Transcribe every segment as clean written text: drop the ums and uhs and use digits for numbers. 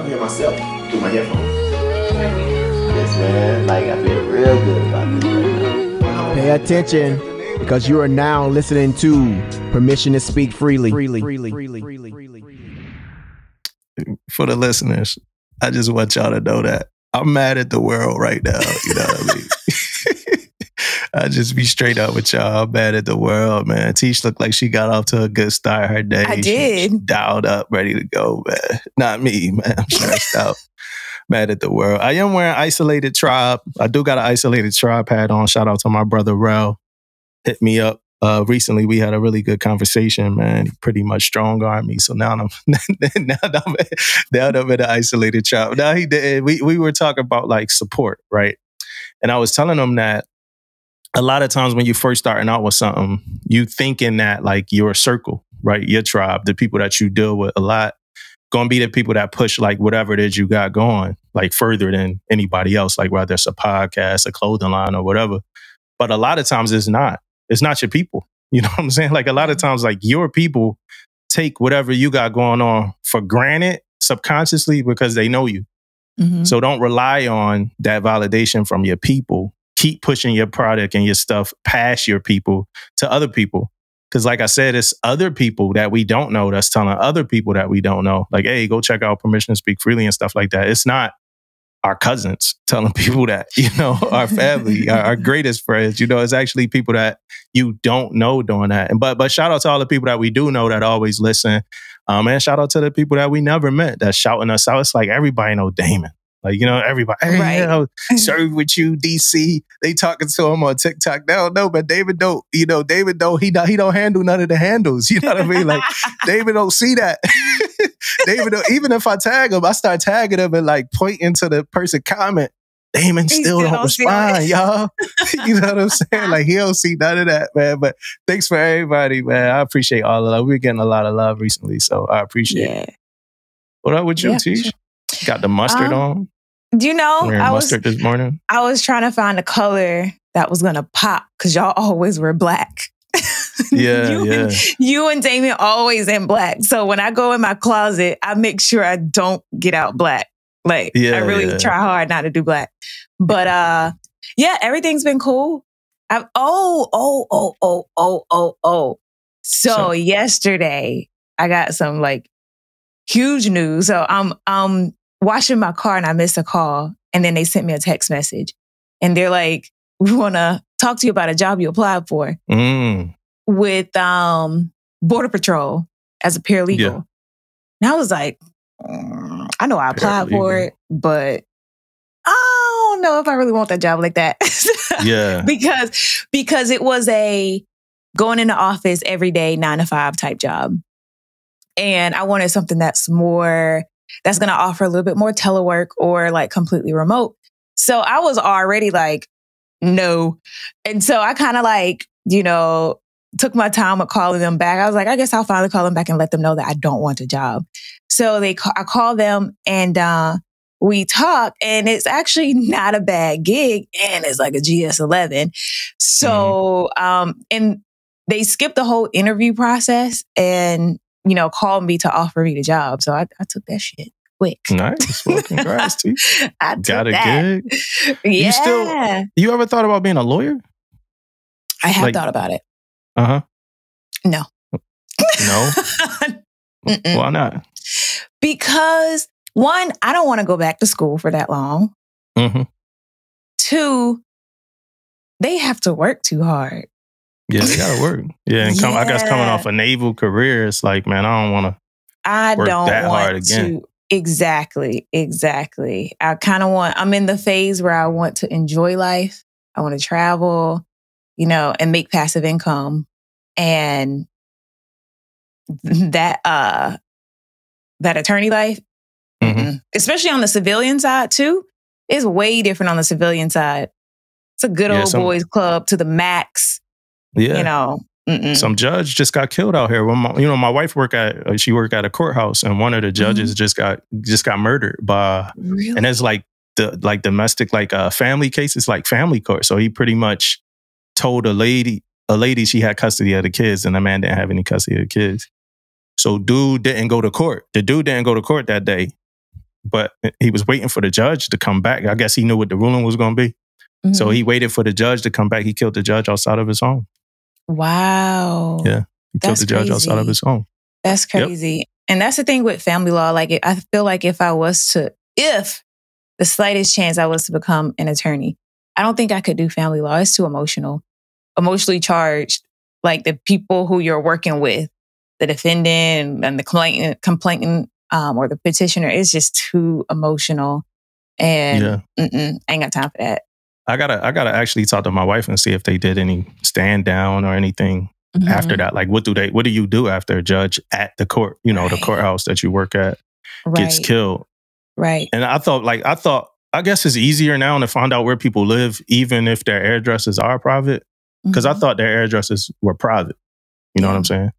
hear myself through my headphones. Yes, man. Like, I feel real good about this right now. Pay attention, because you are now listening to Permission to Speak Freely. For the listeners, I just want y'all to know that I'm mad at the world right now. You know what I mean? I just be straight up with y'all. I'm mad at the world, man. Tish looked like she got off to a good start her day. I did. She dialed up, ready to go, man. Not me, man. I'm stressed out. Mad at the world. I am wearing Isolated Tribe. I do got an Isolated Tribe hat on. Shout out to my brother, Rel. Hit me up. Recently, we had a really good conversation, man. He pretty much strong-armed me. So now I'm in the Isolated Tribe. Now he did. We were talking about like support, right? And I was telling him that a lot of times when you first starting out with something, you thinking that like your circle, right? Your tribe, the people that you deal with a lot, gonna be the people that push like whatever it is you got going, like further than anybody else, like whether it's a podcast, a clothing line or whatever. But a lot of times it's not your people. You know what I'm saying? Like a lot of times, like your people take whatever you got going on for granted subconsciously because they know you. Mm-hmm. So don't rely on that validation from your people. Keep pushing your product and your stuff past your people to other people. Because like I said, it's other people that we don't know that's telling other people that we don't know. Like, hey, go check out Permission to Speak Freely and stuff like that. It's not our cousins telling people that, you know, our family, our greatest friends, you know, it's actually people that you don't know doing that. And but shout out to all the people that we do know that always listen. And shout out to the people that we never met that's shouting us out. It's like everybody know Damon. Like, you know, everybody, hey, right. You know, serve with you, DC. They talking to him on TikTok. They don't know, but David don't, he don't handle none of the handles. You know what I mean? Like, David don't see that. David, even if I tag him, I start tagging him and like pointing to the person comment. Damon still don't respond, y'all. You know what I'm saying? Like, he don't see none of that, man. But thanks for everybody, man. I appreciate all of that. We're getting a lot of love recently, so I appreciate it. What up with you, Tish? Got the mustard on? Do you know, mustard this morning? I was trying to find a color that was going to pop because y'all always wear black. Yeah, you and Damien always in black. So when I go in my closet, I make sure I don't get out black. Like, I really try hard not to do black. But everything's been cool. So yesterday, I got some like huge news. So I'm washing my car and I missed a call. And then they sent me a text message. And they're like, we want to talk to you about a job you applied for with Border Patrol as a paralegal. Yeah. And I was like, I know I applied for it, but I don't know if I really want that job like that. Yeah. because it was a going in the office every day, 9-to-5 type job. And I wanted something that's going to offer a little bit more telework or like completely remote. So I was already like, no. And so I kind of like, you know, took my time with calling them back. I was like, I guess I'll finally call them back and let them know that I don't want a job. So I called them and we talked, and it's actually not a bad gig, and it's like a GS11. So, and they skipped the whole interview process and, you know, called me to offer me the job. So I took that shit quick. Nice. Well, congrats, T. I took got a that. gig. Yeah. You ever thought about being a lawyer? I have thought about it. Uh-huh. No. No? Why not? Because one, I don't want to go back to school for that long. Mm-hmm. Two, they have to work too hard. Yeah, they gotta work. Yeah, and I guess coming off a naval career, it's like, man, I don't want to work that hard again. Exactly. I kind of I'm in the phase where I want to enjoy life. I want to travel, you know, and make passive income. And that attorney life, especially on the civilian side too, is way different on the civilian side. It's a good old boys club to the max. Yeah. You know, some judge just got killed out here. When my wife worked at a courthouse, and one of the judges just got murdered by, and it's like domestic, like family cases, like family court. So he pretty much told a lady she had custody of the kids, and the man didn't have any custody of the kids. So dude didn't go to court. The dude didn't go to court that day. but he was waiting for the judge to come back. I guess he knew what the ruling was going to be. Mm-hmm. So he waited for the judge to come back. He killed the judge outside of his home. Wow. Yeah. He killed the judge outside of his home. That's crazy. Yep. And that's the thing with family law. Like, I feel like if the slightest chance I was to become an attorney, I don't think I could do family law. It's too emotionally charged. Like the people who you're working with, the defendant and the complainant or the petitioner, is just too emotional. And I ain't got time for that. I gotta actually talk to my wife and see if they did any stand down or anything after that. Like, what do you do after a judge at the court, the courthouse that you work at gets killed? Right. And I guess it's easier now to find out where people live, even if their addresses are private. Because I thought their addresses were private. You know what I'm saying?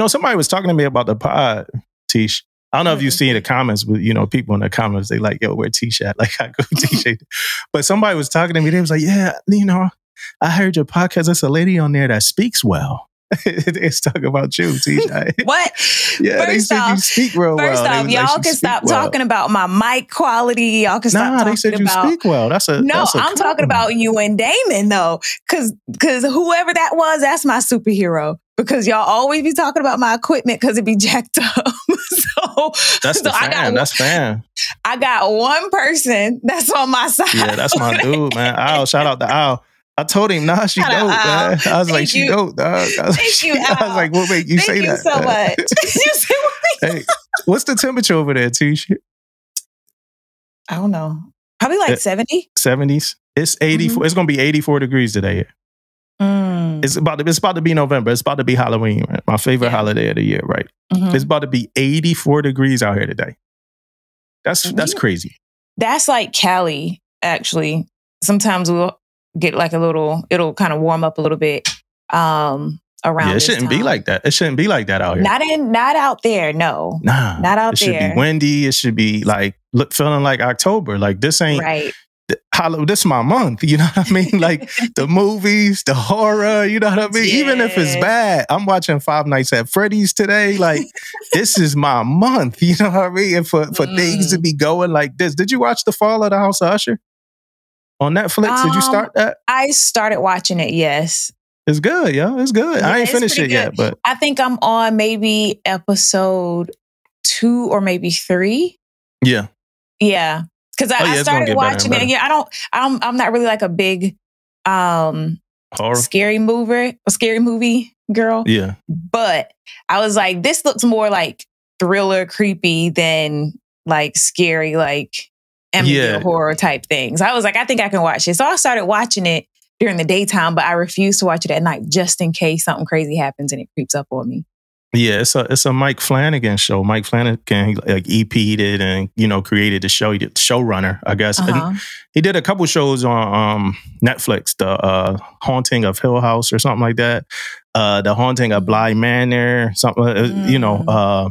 Somebody was talking to me about the pod, Tish. I don't know if you see the comments, but people in the comments, they like, yo, where Tish at? Like, I go Tish. But somebody was talking to me. They was like, yeah, I heard your podcast. There's a lady on there that speaks well. It's talking about you, Tish. What? Yeah, they said you speak real well. First off, y'all can stop talking about my mic quality. Y'all can stop talking about... they said you speak well. I'm talking about you and Damon, though. Because whoever that was, that's my superhero. Because y'all always be talking about my equipment because it be jacked up. That's fan. That's fan. I got one person that's on my side. Yeah, that's my dude, man. Al, shout out to Al. I told him, nah, she dope, man. I was like, she dope, dog. I was like, what make you say that? Thank you so much. Hey, what's the temperature over there, Tish? I don't know. Probably like 70. 70s. It's 84. It's going to be 84 degrees today. It's about to be November. It's about to be Halloween, right? My favorite holiday of the year, right? It's about to be 84 degrees out here today. That's crazy. That's like Cali, actually. Sometimes we'll get like it'll kind of warm up a little bit around. Yeah, it shouldn't be like that. It shouldn't be like that out here. Not out there, no. Nah. Not out there. It should be windy. It should be like feeling like October. Like this ain't right. This is my month, you know what I mean? Like the movies, the horror, you know what I mean? Yeah. Even if it's bad, I'm watching Five Nights at Freddy's today. Like this is my month, you know what I mean? And for things to be going like this. Did you watch The Fall of the House of Usher on Netflix? Did you start that? I started watching it, yes. It's good, yo. It's good. Yeah, I ain't finished it yet, but I think I'm on maybe episode 2 or maybe 3. Yeah. Yeah. Because I started watching it. Yeah, I'm not really like a big scary movie girl. Yeah. But I was like, this looks more like thriller, creepy than like scary, like Amityville horror type things. I was like, I think I can watch it. So I started watching it during the daytime, but I refuse to watch it at night just in case something crazy happens and it creeps up on me. Yeah, it's a Mike Flanagan show. Mike Flanagan like EP'd it and created the show. He did showrunner, I guess. And he did a couple shows on Netflix, the Haunting of Hill House or something like that. The Haunting of Bly Manor, something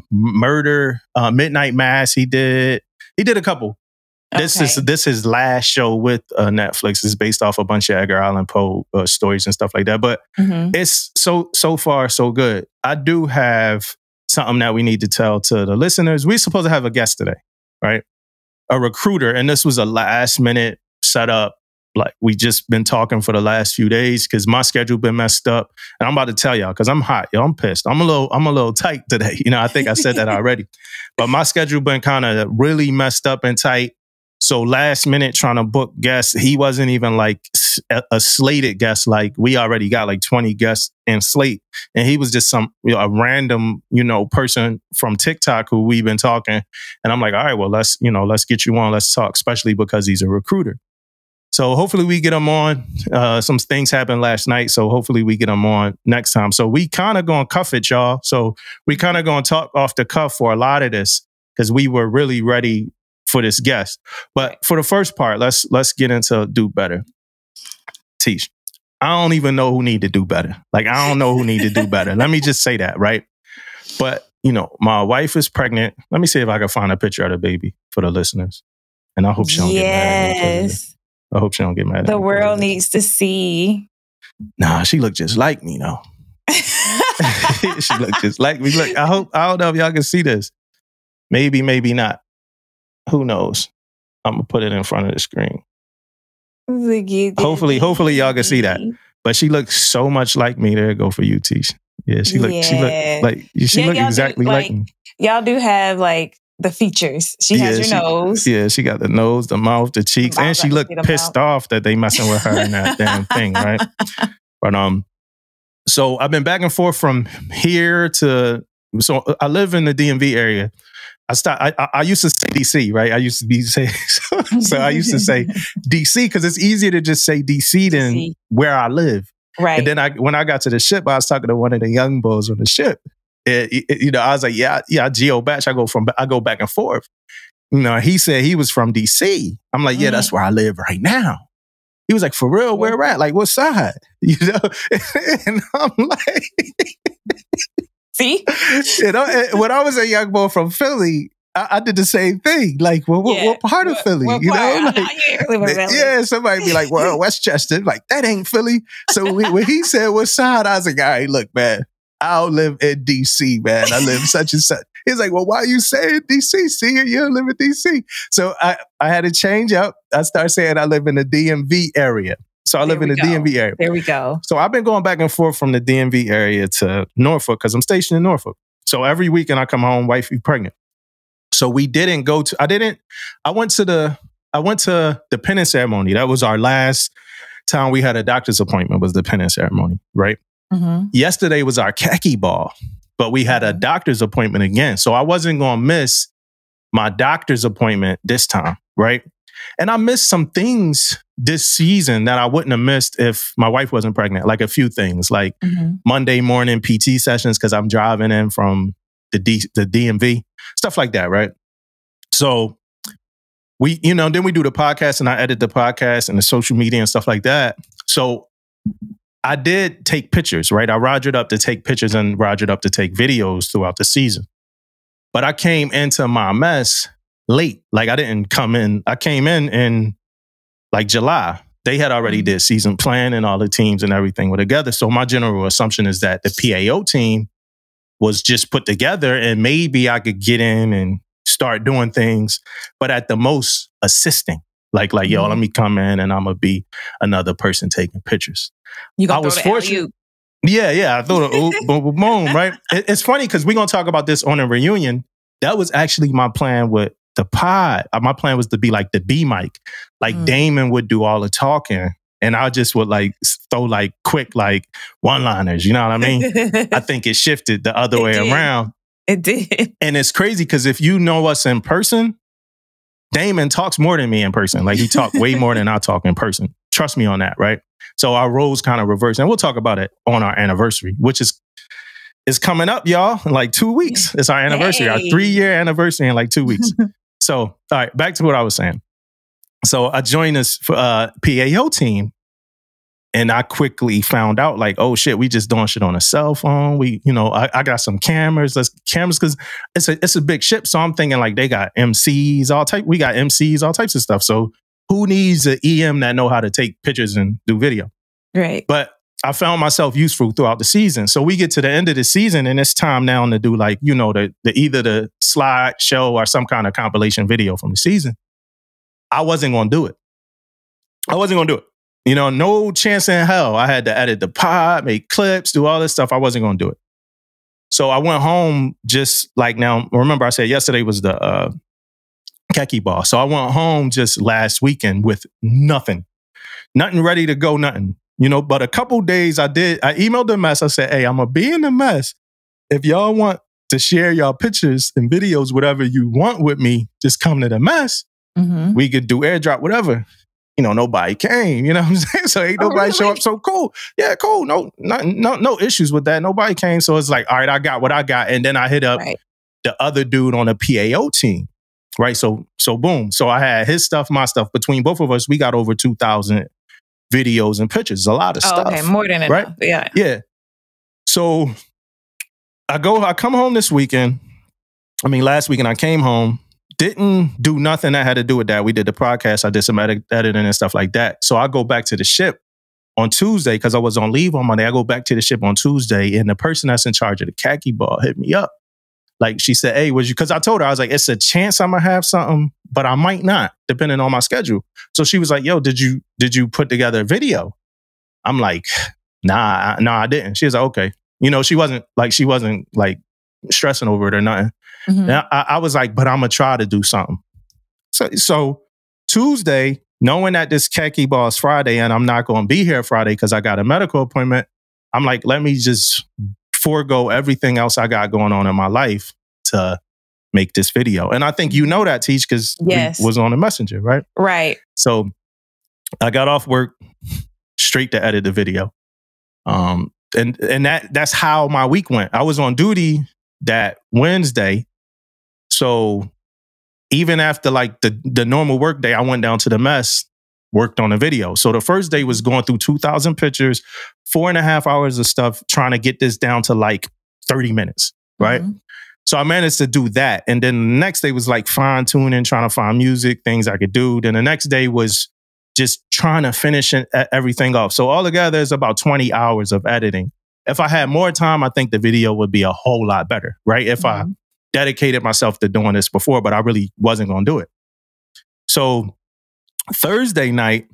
Murder, Midnight Mass. He did a couple. This is his last show with Netflix. It's based off a bunch of Edgar Allan Poe stories and stuff like that. But it's so far so good. I do have something that we need to tell to the listeners. We're supposed to have a guest today, right? A recruiter, and this was a last minute setup. Like we just been talking for the last few days because my schedule been messed up, and I'm about to tell y'all because I'm hot, yo. I'm pissed. I'm a little tight today. I think I said that already, but my schedule been kind of really messed up and tight. So last minute trying to book guests, he wasn't even like a slated guest. Like we already got like 20 guests in slate. And he was just a random, person from TikTok who we've been talking. And I'm like, all right, well, let's get you on. Let's talk, especially because he's a recruiter. So hopefully we get him on. Some things happened last night. So hopefully we get him on next time. So we kind of going to cuff it, y'all. So we kind of going to talk off the cuff for a lot of this because we were really ready for this guest. But for the first part, let's get into do better. Tish, I don't even know who need to do better. Like, I don't know who need to do better. Let me just say that, right? But, my wife is pregnant. Let me see if I can find a picture of the baby for the listeners. And I hope she don't get mad. Yes. I hope she don't get mad. The world needs to see. Nah, she looked just like me, though. She looked just like me. Look, I don't know if y'all can see this. Maybe not. Who knows? I'm gonna put it in front of the screen. Hopefully y'all can see that. But she looks so much like me. There you go for you, Tish. Yeah, she look exactly like me. Y'all do have like the features. She has your nose. Yeah, she got the nose, the mouth, the cheeks, and she looked pissed off that they messing with her in that damn thing, right? But so I've been back and forth from here to. So I live in the DMV area. I used to say DC, right? I used to say so I used to say DC because it's easier to just say DC than where I live. Right. And then when I got to the ship, I was talking to one of the young bulls on the ship. You know, I was like, yeah, geo batch. I go back and forth. You know, he said he was from DC. I'm like, yeah, that's where I live right now. He was like, for real, where at? Like, what side? You know, and I'm like, see, you know, when I was a young boy from Philly, I did the same thing. Like, well, what part of Philly? You know, like, yeah, somebody be like, well, Westchester. Like, that ain't Philly. So when he said what side, I was like, all right, look, man, I don't live in DC, man. I live such and such. He's like, well, why are you saying DC? See, you don't live in DC. So I had to change up. I started saying I live in the DMV area. So I live in the DMV area. There we go. So I've been going back and forth from the DMV area to Norfolk because I'm stationed in Norfolk. So every weekend I come home, wifey pregnant. So we didn't go to, I went to the penance ceremony. That was our last time we had a doctor's appointment, was the penance ceremony, right? Mm-hmm. Yesterday was our khaki ball, but we had a doctor's appointment again. So I wasn't going to miss my doctor's appointment this time, right? And I missed some things this season that I wouldn't have missed if my wife wasn't pregnant. Like a few things, like Monday morning PT sessions because I'm driving in from the DMV, stuff like that, right? So we, you know, then we do the podcast and I edit the podcast and the social media and stuff like that. So I did take pictures, right? I rogered up to take pictures and rogered up to take videos throughout the season. But I came into my mess late. Like I didn't come in. I came in like July. They had already did season plan and all the teams and everything were together. So my general assumption is that the PAO team was just put together and maybe I could get in and start doing things, but at the most assisting. Like, yo, let me come in and I'm going to be another person taking pictures. You got to throw the alley-oop. Yeah. I thought, boom, right? It's funny because we're going to talk about this on a reunion. That was actually my plan with the pod. My plan was to be like the B mic. Like Damon would do all the talking and I just would like throw like quick like one-liners. You know what I mean? I think it shifted the other way around. It did. And it's crazy because if you know us in person, Damon talks more than me in person. Like he talked way more than I talk in person. Trust me on that, right? So our roles kind of reverse. And we'll talk about it on our anniversary, which is coming up, y'all, in like 2 weeks. It's our anniversary, our 3-year anniversary in like 2 weeks. So, all right, back to what I was saying. So I joined this PAO team and I quickly found out like, oh shit, we just doing shit on a cell phone. We, you know, I got some cameras because it's a big ship. So I'm thinking like they got MCs, we got MCs, all types of stuff. So who needs an EM that know how to take pictures and do video? Right. But I found myself useful throughout the season. So we get to the end of the season and it's time now to do like, you know, either the slide show or some kind of compilation video from the season. I wasn't going to do it. You know, no chance in hell. I had to edit the pod, make clips, do all this stuff. I wasn't going to do it. So I went home just like now. Remember I said yesterday was the khaki ball. So I went home just last weekend with nothing ready to go, nothing. You know, but a couple days I emailed the mess. I said, hey, I'm going to be in the mess. If y'all want to share y'all pictures and videos, whatever you want with me, just come to the mess. We could do airdrop, whatever. You know, nobody came, you know what I'm saying? So ain't nobody show up. So cool. Yeah, cool. No issues with that. Nobody came. So it's like, all right, I got what I got. And then I hit up the other dude on the PAO team. Right. So boom. So I had his stuff, my stuff. Between both of us, we got over 2,000 videos and pictures. A lot of stuff. Okay, more than enough. Right? Yeah. Yeah. So I come home this weekend. Last weekend I came home. Didn't do nothing that had to do with that. We did the podcast. I did some editing and stuff like that. So I go back to the ship on Tuesday because I was on leave on Monday. I go back to the ship on Tuesday and the person that's in charge of the khaki ball hit me up. Like she said, hey, because I told her, I was like, it's a chance I'm gonna have something, but I might not, depending on my schedule. So she was like, yo, did you put together a video? I'm like, nah, I didn't. She was like, okay. You know, she wasn't like stressing over it or nothing. And I was like, but I'm gonna try to do something. So Tuesday, knowing that this khaki ball is Friday and I'm not gonna be here Friday because I got a medical appointment, I'm like, let me just forego everything else I got going on in my life to make this video. And I think you know that, Teach, because we was on the messenger, right? Right. So I got off work straight to edit the video. And that's how my week went. I was on duty that Wednesday. So even after like the normal work day, I went down to the mess, worked on a video. So the first day was going through 2,000 pictures, 4.5 hours of stuff, trying to get this down to like 30 minutes, right? So I managed to do that. And then the next day was like fine tuning, trying to find music, things I could do. Then the next day was just trying to finish everything off. So altogether, it's about 20 hours of editing. If I had more time, I think the video would be a whole lot better, right? If I dedicated myself to doing this before, but I really wasn't going to do it. So Thursday night,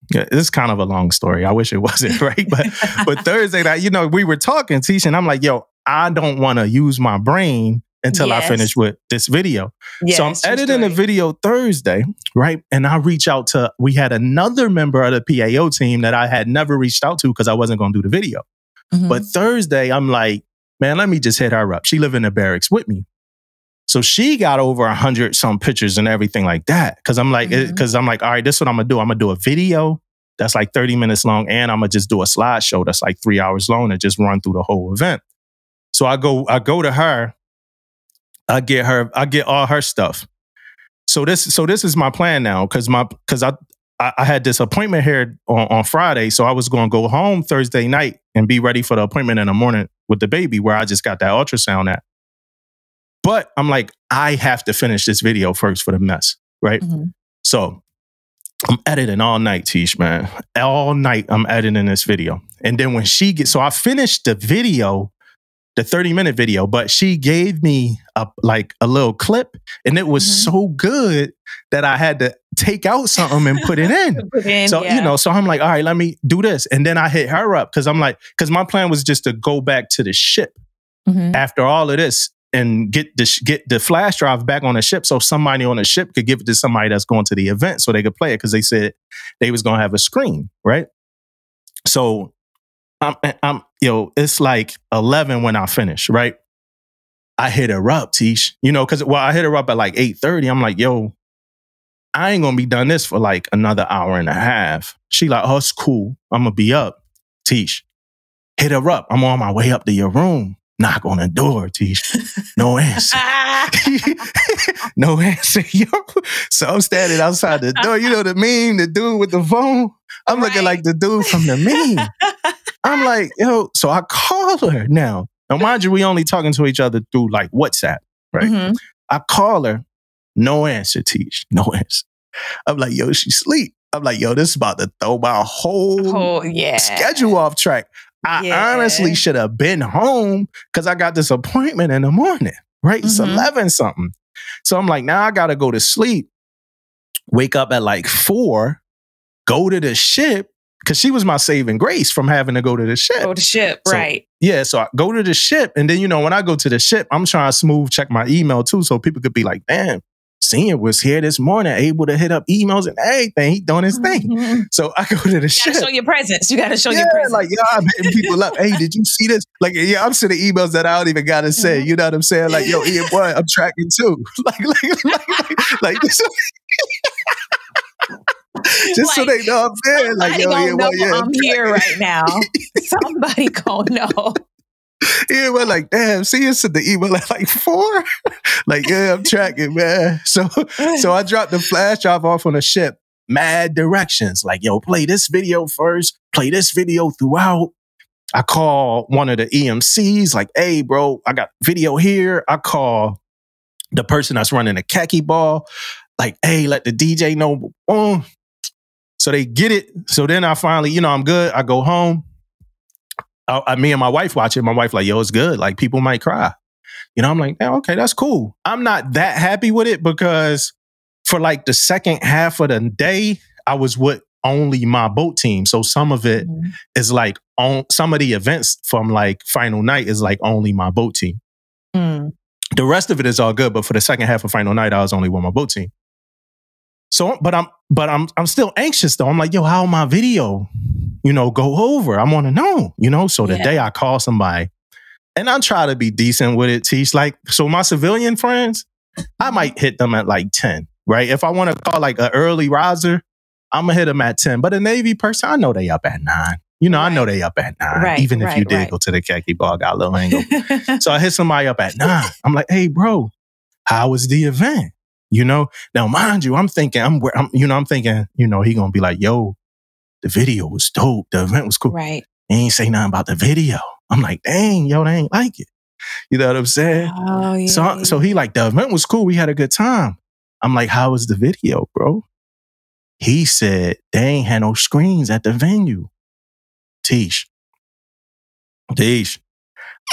this is kind of a long story. I wish it wasn't, right? But Thursday night, you know, we were talking, Tisha, and I'm like, yo, I don't want to use my brain until I finish with this video. So I'm editing the video Thursday, right? And I reach out to, we had another member of the PAO team that I had never reached out to because I wasn't going to do the video. But Thursday, I'm like, man, let me just hit her up. She lived in the barracks with me. So she got over 100 some pictures and everything like that. Cause I'm like, all right, this is what I'm gonna do. I'm gonna do a video that's like 30 minutes long, and I'm gonna just do a slideshow that's like 3 hours long and just run through the whole event. So I go to her, I get all her stuff. So this is my plan now, cause I had this appointment here on Friday. So I was gonna go home Thursday night and be ready for the appointment in the morning with the baby, where I just got that ultrasound at. But I'm like, I have to finish this video first for the mess, right? So I'm editing all night, Tish, man. All night I'm editing this video. And then when so I finished the video, the 30-minute video, but she gave me a little clip, and it was so good that I had to take out something and put it in. You know, so I'm like, all right, let me do this. And then I hit her up because my plan was just to go back to the ship after all of this and get the flash drive back on the ship, so somebody on the ship could give it to somebody that's going to the event so they could play it, because they said they was going to have a screen, right? So I'm it's like 11 when I finish, right? I hit her up, Tish, you know, because I hit her up at like 8:30. I'm like, yo, I ain't gonna be done this for like another hour and a half. She like, oh, it's cool. I'm gonna be up. Tish, hit her up. I'm on my way up to your room. Knock on the door, Tish. No answer. No answer, yo. So I'm standing outside the door. You know the meme, the dude with the phone? I'm looking like the dude from the meme. I'm like, yo, so I call her now. Now, mind you, we only talking to each other through like WhatsApp, right? I call her, no answer, Tish, no answer. I'm like, yo, she sleep. I'm like, yo, this is about to throw my whole schedule off track. I honestly should have been home because I got this appointment in the morning, right? It's 11 something. So I'm like, now I got to go to sleep, wake up at like 4, go to the ship, because she was my saving grace from having to go to the ship. Go to ship, so, right. Yeah, so I go to the ship, and then, you know, when I go to the ship, I'm trying to smooth check my email too, so people could be like, damn, Senior was here this morning, able to hit up emails and everything. He doing his thing. So I go to the ship. You gotta show your presence. You gotta show your presence. Like, I'm hitting people up. Hey, did you see this? Like, I'm sending emails that I don't even gotta say. You know what I'm saying? Like, yo, Ian, boy, I'm tracking too. Like this. Just so they know I'm there. Like, yo, Ian, boy, I'm here right now. Somebody gonna know. Yeah, we're like, damn, see, you sent the email at like 4. Like, yeah, I'm tracking, man. So I dropped the flash drive off on the ship. Mad directions. Like, yo, play this video first. Play this video throughout. I call one of the EMCs. Like, hey, bro, I got video here. I call the person that's running the khaki ball. Like, hey, let the DJ know. So they get it. So then I finally, you know, I'm good. I go home. Me and my wife watch it. My wife like, yo, it's good. Like, people might cry. You know, I'm like, yeah, okay, that's cool. I'm not that happy with it because for like the second half of the day, I was with only my boat team. So some of it is like on some of the events from like final night is like only my boat team. The rest of it is all good, but for the second half of final night, I was only with my boat team. So, but I'm still anxious though. I'm like, yo, how my video, you know, go over? I want to know, you know. So the day I call somebody, and I try to be decent with it, Teach. Like, so my civilian friends, I might hit them at like 10, right? If I want to call like an early riser, I'm gonna hit them at 10. But a Navy person, I know they up at 9. You know, I know they up at 9. Even if you did go to the khaki bar, got a little angle. So I hit somebody up at 9. I'm like, hey, bro, how was the event? You know, now mind you, I'm thinking, he gonna be like, yo, the video was dope. The event was cool. Right. He ain't say nothing about the video. I'm like, dang, yo, they ain't like it. You know what I'm saying? Oh, yeah. So he like, the event was cool. We had a good time. I'm like, how was the video, bro? He said they ain't had no screens at the venue. Teach.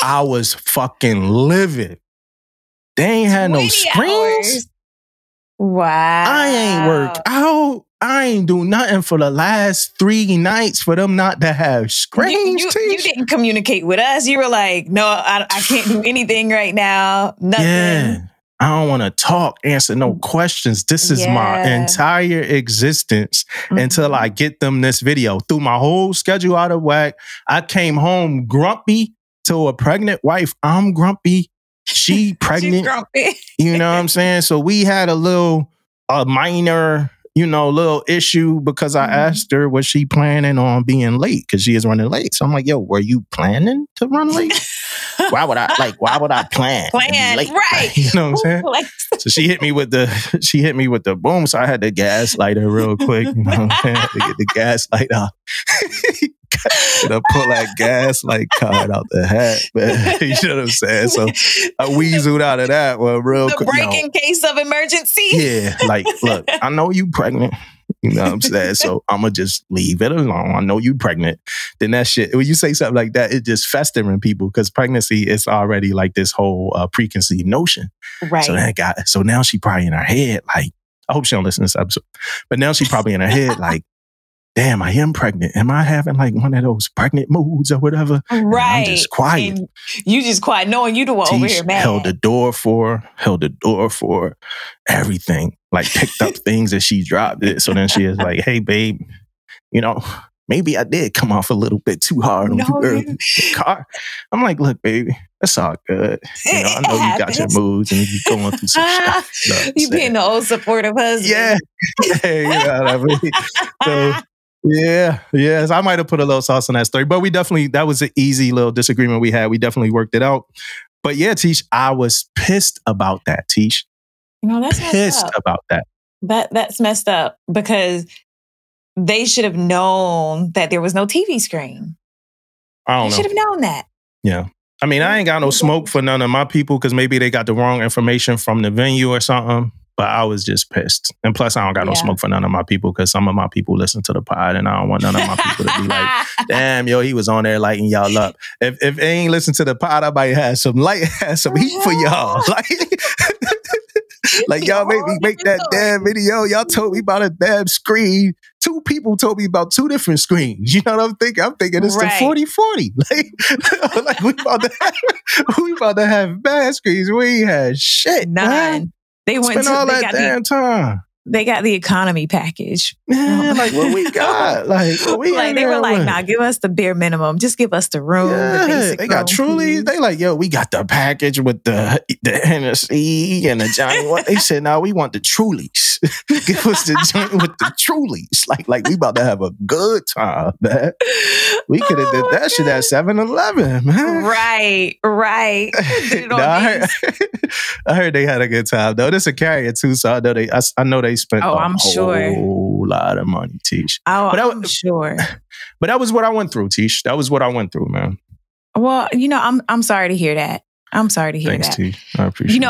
I was fucking livid. They ain't had no screens. Hours. Wow. I ain't worked out. I ain't do nothing for the last 3 nights for them not to have screens. You didn't communicate with us. You were like, no, I can't do anything right now. Nothing. Yeah. I don't want to talk, answer no questions. This is my entire existence until I get them this video. Through my whole schedule out of whack, I came home grumpy to a pregnant wife. I'm grumpy. She pregnant. Grumpy. You know what I'm saying? So we had a minor, little issue because I asked her, was she planning on being late? Because she is running late. So I'm like, yo, were you planning to run late? Why would I plan? Plan, late? right. You know what I'm saying? So she hit me with the boom. So I had to gaslight her real quick. You know what I'm saying? To get the gaslight out. To pull that gaslight card out the hat, man. You know what I'm saying? So I weaseled out of that one real quick. The break in case of emergency. Yeah, like, look, I know you pregnant. You know what I'm saying? So I'm going to just leave it alone. I know you pregnant. Then that shit, when you say something like that, it just festering people because pregnancy is already like this whole preconceived notion. Right. So now she probably in her head, like, I hope she don't listen to this episode, but now she probably in her head, like, damn, I am pregnant. Am I having like one of those pregnant moods or whatever? Right. And I'm just quiet. And you just quiet, knowing you the one over here, man. Held the door for everything. Like picked up things that she dropped it. So then she is like, hey, babe, maybe I did come off a little bit too hard on you early in the car. I'm like, look, baby, that's all good. I know you got your moods and you're going through some stuff. You being the old supportive husband. Yeah. You know what I mean? So, yes, I might have put a little sauce on that story, but that was an easy little disagreement we had. We definitely worked it out. But yeah, Tish, I was pissed about that, Tish. That's pissed about that. That's messed up because they should have known that there was no TV screen. I don't know. They should have known that. Yeah. I mean, I ain't got no smoke for none of my people because maybe they got the wrong information from the venue or something. But I was just pissed. And plus, I don't got no smoke for none of my people because some of my people listen to the pod and I don't want none of my people to be like, damn, yo, he was on there lighting y'all up. If they ain't listen to the pod, I might have some heat for y'all. Like y'all made me make that damn video. Y'all told me about a damn screen. 2 people told me about 2 different screens. You know what I'm thinking? I'm thinking it's the 40-40. Like we about to have bad screens. We ain't had shit. None. Man. They went to all that damn time. They got the economy package. Yeah, like what we got. Like what we like they were like, nah, give us the bare minimum. Just give us the room. Yeah, they got Truly. They like, yo, we got the package with the Hennessy and the Johnny. What they said, now we want the Trulies. Give us the joint with the Trulies. Like we about to have a good time, man. We could have did that shit at 7-Eleven, man. Right. I heard they had a good time though. This is a carrier too, so I know they spent a whole lot of money, Tish. I'm sure. But that was what I went through, Tish. That was what I went through, man. Well, I'm sorry to hear that. I'm sorry to hear Thanks, that. Tish. I appreciate it.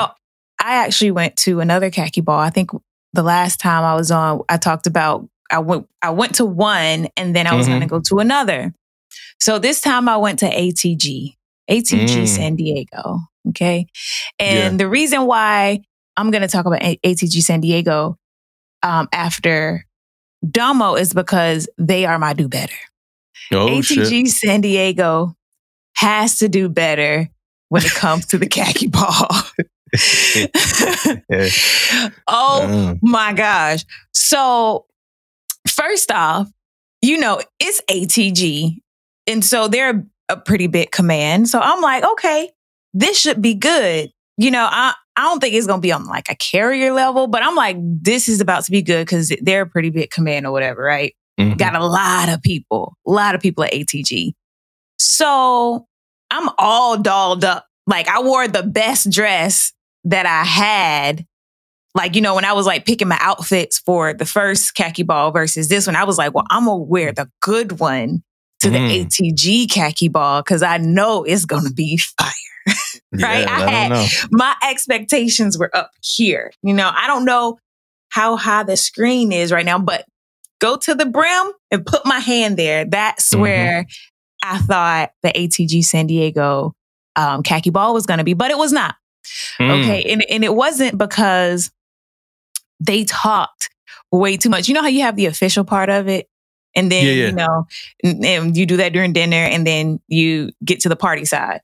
I actually went to another khaki ball. I think the last time I was on, I talked about I went to one and then I was going to go to another. So this time I went to ATG. ATG San Diego. Okay. And the reason why I'm going to talk about ATG San Diego after Damo is because they are my do better. Oh, ATG San Diego has to do better when it comes to the khaki ball. Oh my gosh. So first off, you know, it's ATG. And so they're a pretty big command. So I'm like, okay, this should be good. You know, I don't think it's going to be on like a carrier level, but I'm like, this is about to be good because they're a pretty big command or whatever, right? Mm-hmm. Got a lot of people at ATG. So I'm all dolled up. Like I wore the best dress that I had. Like, you know, when I was like picking my outfits for the first khaki ball versus this one, I was like, well, I'm going to wear the good one to the ATG khaki ball because I know it's going to be fire. Right? Yeah, my expectations were up here. You know, I don't know how high the screen is right now, but go to the brim and put my hand there. That's where I thought the ATG San Diego khaki ball was going to be, but it was not. Okay. And it wasn't because they talked way too much. You know how you have the official part of it? And then, you know, and you do that during dinner and then you get to the party side.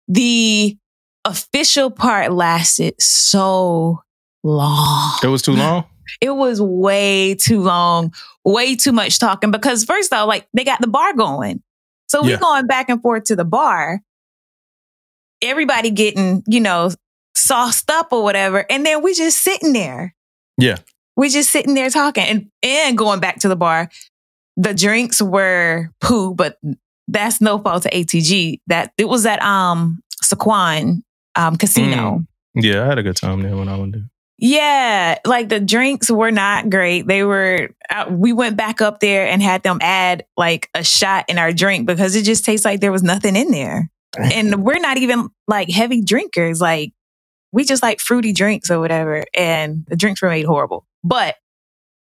The official part lasted so long. It was too long? It was way too long, way too much talking because first off, like they got the bar going. So we going back and forth to the bar, everybody getting, you know, sauced up or whatever. And then we just sitting there. Yeah. We just sitting there talking and going back to the bar. The drinks were poo, but that's no fault to ATG. That it was at Saquon casino. Yeah, I had a good time there when I went there. Yeah, like the drinks were not great. They were. We went back up there and had them add like a shot in our drink because it just tastes like there was nothing in there. And we're not even like heavy drinkers. Like we just like fruity drinks or whatever. And the drinks were made horrible. But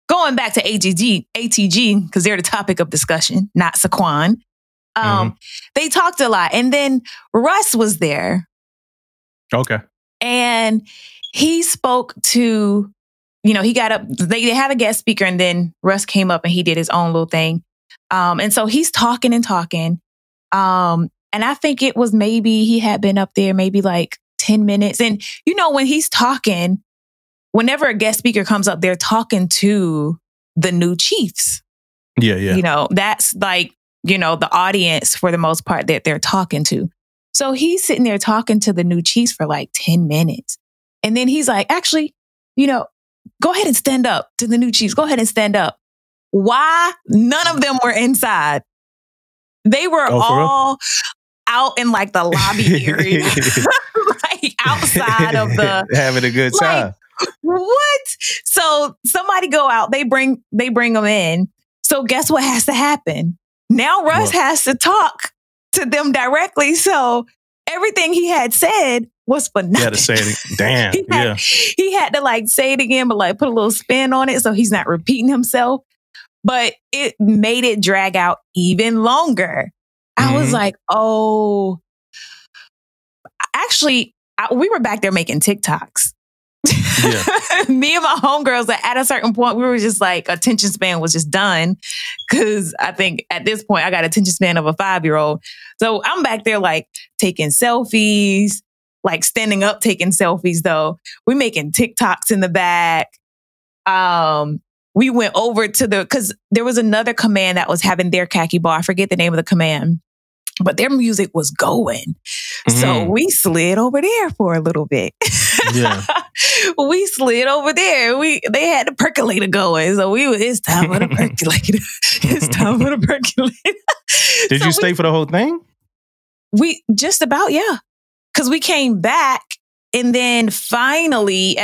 going back to ATG, because they're the topic of discussion, not Saquon. They talked a lot. And then Russ was there. Okay. And he spoke to, you know, he got up, they had a guest speaker and then Russ came up and he did his own little thing. And so he's talking and talking. And I think it was maybe he had been up there maybe like 10 minutes. And, you know, when he's talking, whenever a guest speaker comes up, they're talking to the new chiefs. Yeah, yeah. You know, that's like, you know, the audience for the most part that they're talking to. So he's sitting there talking to the new chiefs for like 10 minutes. And then he's like, actually, you know, go ahead and stand up to the new chiefs. Go ahead and stand up. Why? None of them were inside. They were all out in like the lobby area, like outside of the having a good time. Like, what? So somebody go out. They bring them in. So guess what has to happen? Now Russ has to talk to them directly. So everything he had said was for nothing. He had to say it. Damn. He had to like say it again, but like put a little spin on it so he's not repeating himself. But it made it drag out even longer. I was like, oh, actually, we were back there making TikToks. Yeah. Me and my homegirls, at a certain point, we were just like, attention span was just done. Because I think at this point, I got attention span of a 5-year-old. So I'm back there like taking selfies, like standing up, taking selfies though. We're making TikToks in the back. We went over to because there was another command that was having their khaki ball. I forget the name of the command, but their music was going. So we slid over there for a little bit. Yeah. We slid over there. They had the percolator going. So it's time for the percolator. It's time for the percolator. Did you stay for the whole thing? We just about, yeah. Because we came back and then finally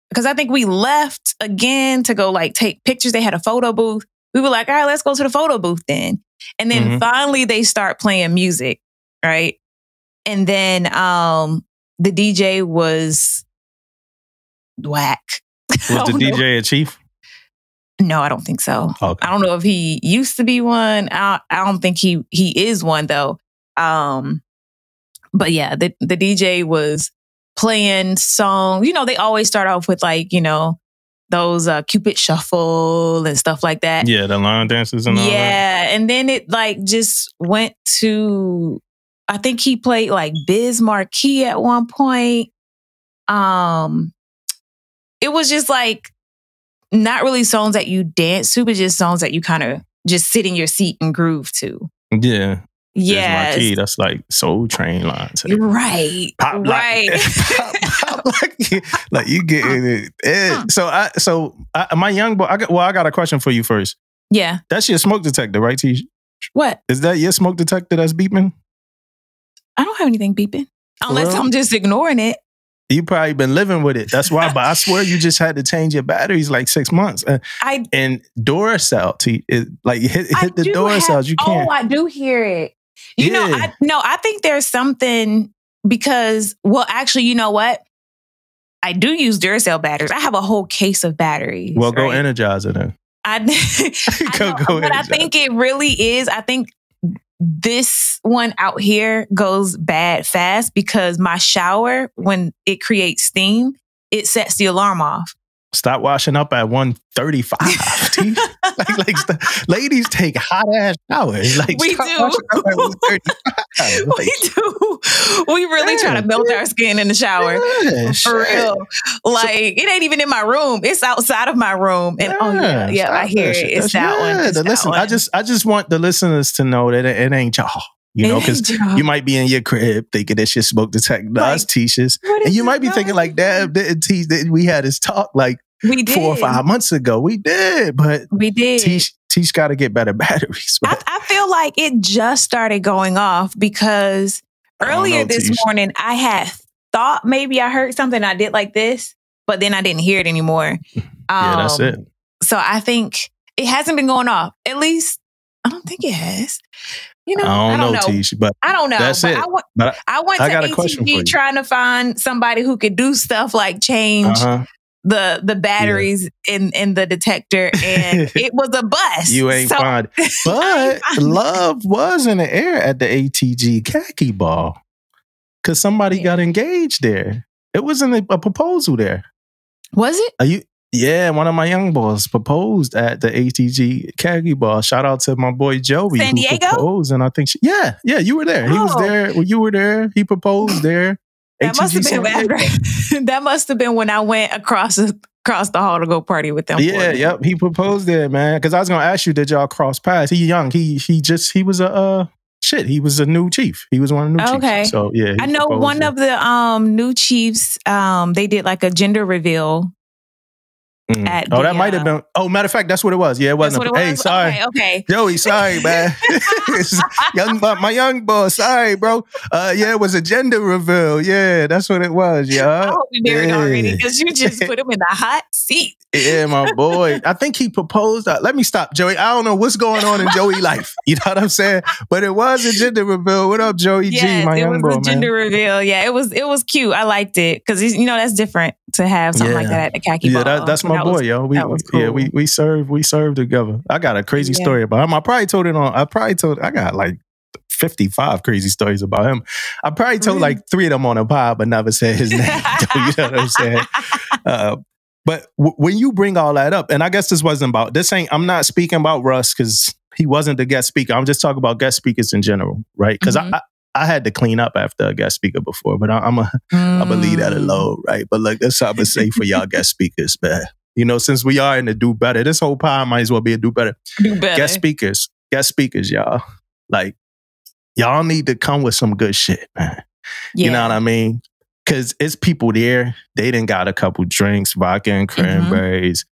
because I think we left again to go like take pictures. They had a photo booth. We were like, all right, let's go to the photo booth then. And then finally they start playing music, right? And then the DJ was whack. Was the DJ a chief? No, I don't think so. Okay. I don't know if he used to be one. I don't think he is one though. But yeah, the DJ was playing songs. You know, they always start off with like, you know, those Cupid Shuffle and stuff like that. Yeah, the line dances and all that. Yeah, and then it like just went to, I think he played like Biz Marquee at one point. It was just like not really songs that you dance to, but just songs that you kind of just sit in your seat and groove to. Yeah. Yeah, that's like Soul Train lines. Right, Pop, right. Pop, like you get it. So my young boy. I got a question for you first. Yeah, that's your smoke detector, right, T? What is that? Your smoke detector that's beeping? I don't have anything beeping unless I'm just ignoring it. You probably been living with it. That's why. But I swear you just had to change your batteries like 6 months. And Duracell, T, like hit the Duracells. You can't. Oh, I do hear it. You know, I think there's something because, well, actually, you know what? I do use Duracell batteries. I have a whole case of batteries. Well, go Energize it then. I think it really is. I think this one out here goes bad fast because my shower, when it creates steam, it sets the alarm off. Stop washing up at 1:35. Ladies take hot ass showers. Like, we do. We do. We really try to melt our skin in the shower. Yeah, for real. Like, it ain't even in my room. It's outside of my room. And I hear it. It's that one. Listen, I just want the listeners to know that it ain't y'all. You know, because you might be in your crib thinking it's your smoke detector, us Tisha's. And you might be thinking like, damn, we had this talk like 4 or 5 months ago. We did, but we did. Tish got to get better batteries. I feel like it just started going off because earlier this morning I had thought maybe I heard something. I did like this, but then I didn't hear it anymore. Yeah, that's it. So I think it hasn't been going off. At least I don't think it has. You know, I don't know, Tish, but I don't know. That's it. I went to ATG trying to find somebody who could do stuff like change the batteries in the detector, and it was a bust. You ain't find it. But love was in the air at the ATG khaki ball because somebody got engaged there. It wasn't a proposal there. Was it? Yeah, one of my young boys proposed at the ATG khaki ball. Shout out to my boy Joey. San Diego? Who proposed, and I think you were there. He was there. Well, you were there. He proposed there. That must have been when I went across the hall to go party with them. Yeah, yep. He proposed there, man. Because I was gonna ask you, did y'all cross paths? He young. He was he was a new chief. He was one of the new chiefs. Okay. So yeah, I know one of the new chiefs. They did like a gender reveal. That might have been. Oh, matter of fact, that's what it was. Yeah, it wasn't. Hey, sorry. Okay. Joey, sorry, man. My young boy, sorry, bro. It was a gender reveal. Yeah, that's what it was. Yeah. I hope you married already because you just put him in the hot seat. Yeah, my boy. I think he proposed. Let me stop, Joey. I don't know what's going on in Joey life. You know what I'm saying? But it was a gender reveal. What up, Joey G? My young boy, man. It was a gender reveal. Yeah, it was cute. I liked it because that's different to have something like that at the khaki ball. Yeah, that's my boy, yo. We served together. I got a crazy story about him. I got like 55 crazy stories about him. I probably told like 3 of them on a pod, but never said his name. You know what I'm saying? But when you bring all that up, and I guess I'm not speaking about Russ because he wasn't the guest speaker. I'm just talking about guest speakers in general, right? Because I had to clean up after a guest speaker before, but I'm gonna leave that alone, right? But like, that's something to say for y'all guest speakers, man. You know, since we are in the do better, this whole pod might as well be a do better. Guest speakers, y'all. Like, y'all need to come with some good shit, man. Yeah. You know what I mean? Because it's people there. They done got a couple drinks, vodka and cranberries,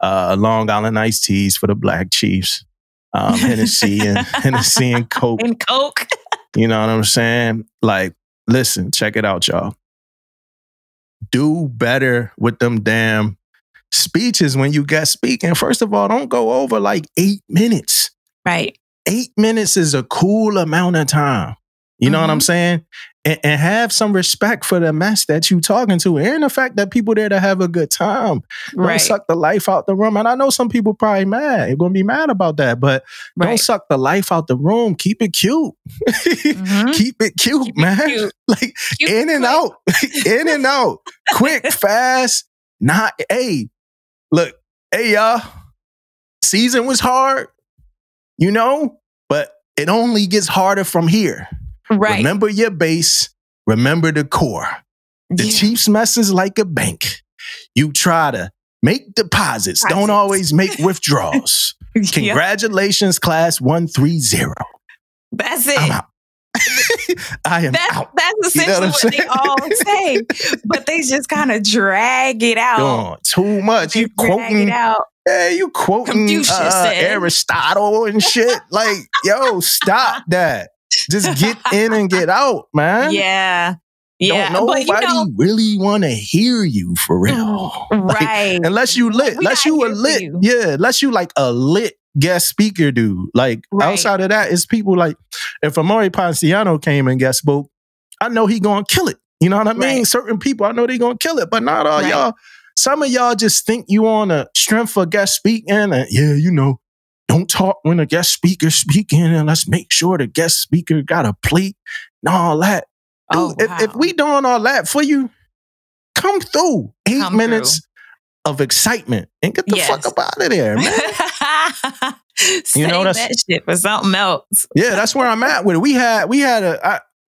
Long Island iced teas for the Black Chiefs, Hennessy and Coke. And Coke. You know what I'm saying? Like, listen, check it out, y'all. Do better with them damn speeches when you get speaking. First of all, don't go over like 8 minutes. Right. 8 minutes is a cool amount of time. You know what I'm saying? and have some respect for the mess that you talking to, and the fact that people there to have a good time. Don't Right. suck the life out the room. And I know some people probably mad. You're gonna be mad about that, but don't suck the life out the room. Keep it cute. Keep it cute, man. Cute. Like Cute, in and quick. out, in and out, quick, fast. Not look, y'all. Season was hard, you know, but it only gets harder from here. Right. Remember your base. Remember the core. The Chiefs messes like a bank. You try to make deposits. Don't always make withdrawals. Congratulations, class 130. That's it. I'm out. I am out. That's essentially what they all say. But they just kind of drag it out. Too much. You quoting. Yeah, you quoting Aristotle and shit. Like, yo, stop that. Just get in and get out, man. Yeah. Don't nobody really want to hear you for real. Right. Like, unless you lit. Unless you a lit. Yeah. Unless you like a lit guest speaker dude. Like outside of that, it's people like if Amore Ponciano came and guest spoke, I know he gonna kill it. You know what I mean? Certain people, I know they gonna kill it, but not all y'all. Some of y'all just think you on a strength for guest speaking and you know, don't talk when a guest speaker speaking and let's make sure the guest speaker got a plate and all that. Dude, if we doing all that for you, come through. 8 minutes of excitement and get the fuck up out of there, man. You know, that's that shit for something else. Yeah, that's where I'm at with it. We had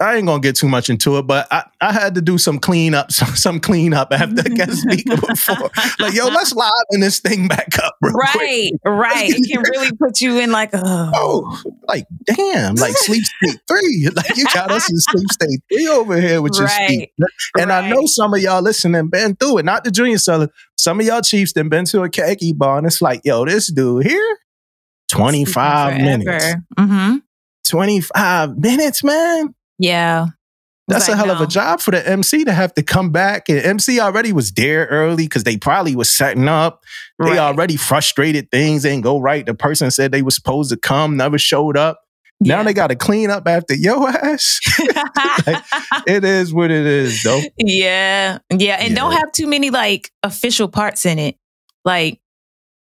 I ain't gonna get too much into it, but I had to do some cleanup after the guest speaker before. Like, yo, let's liven this thing back up real quick. Right. It can really put you in like, like, damn, like sleep state 3. Like, you got us in sleep state 3 over here with your speak. And I know some of y'all listening been through it, not the junior seller. Some of y'all Chiefs that been to a khaki bar and it's like, yo, this dude here, 25 minutes. 25 minutes, man. Yeah. That's a hell of a job for the MC to have to come back. And MC already was there early because they probably was setting up. They already frustrated. Things ain't go right. The person said they was supposed to come, never showed up. Now they got to clean up after your ass. Like, it is what it is, though. Yeah. And don't have too many like official parts in it. Like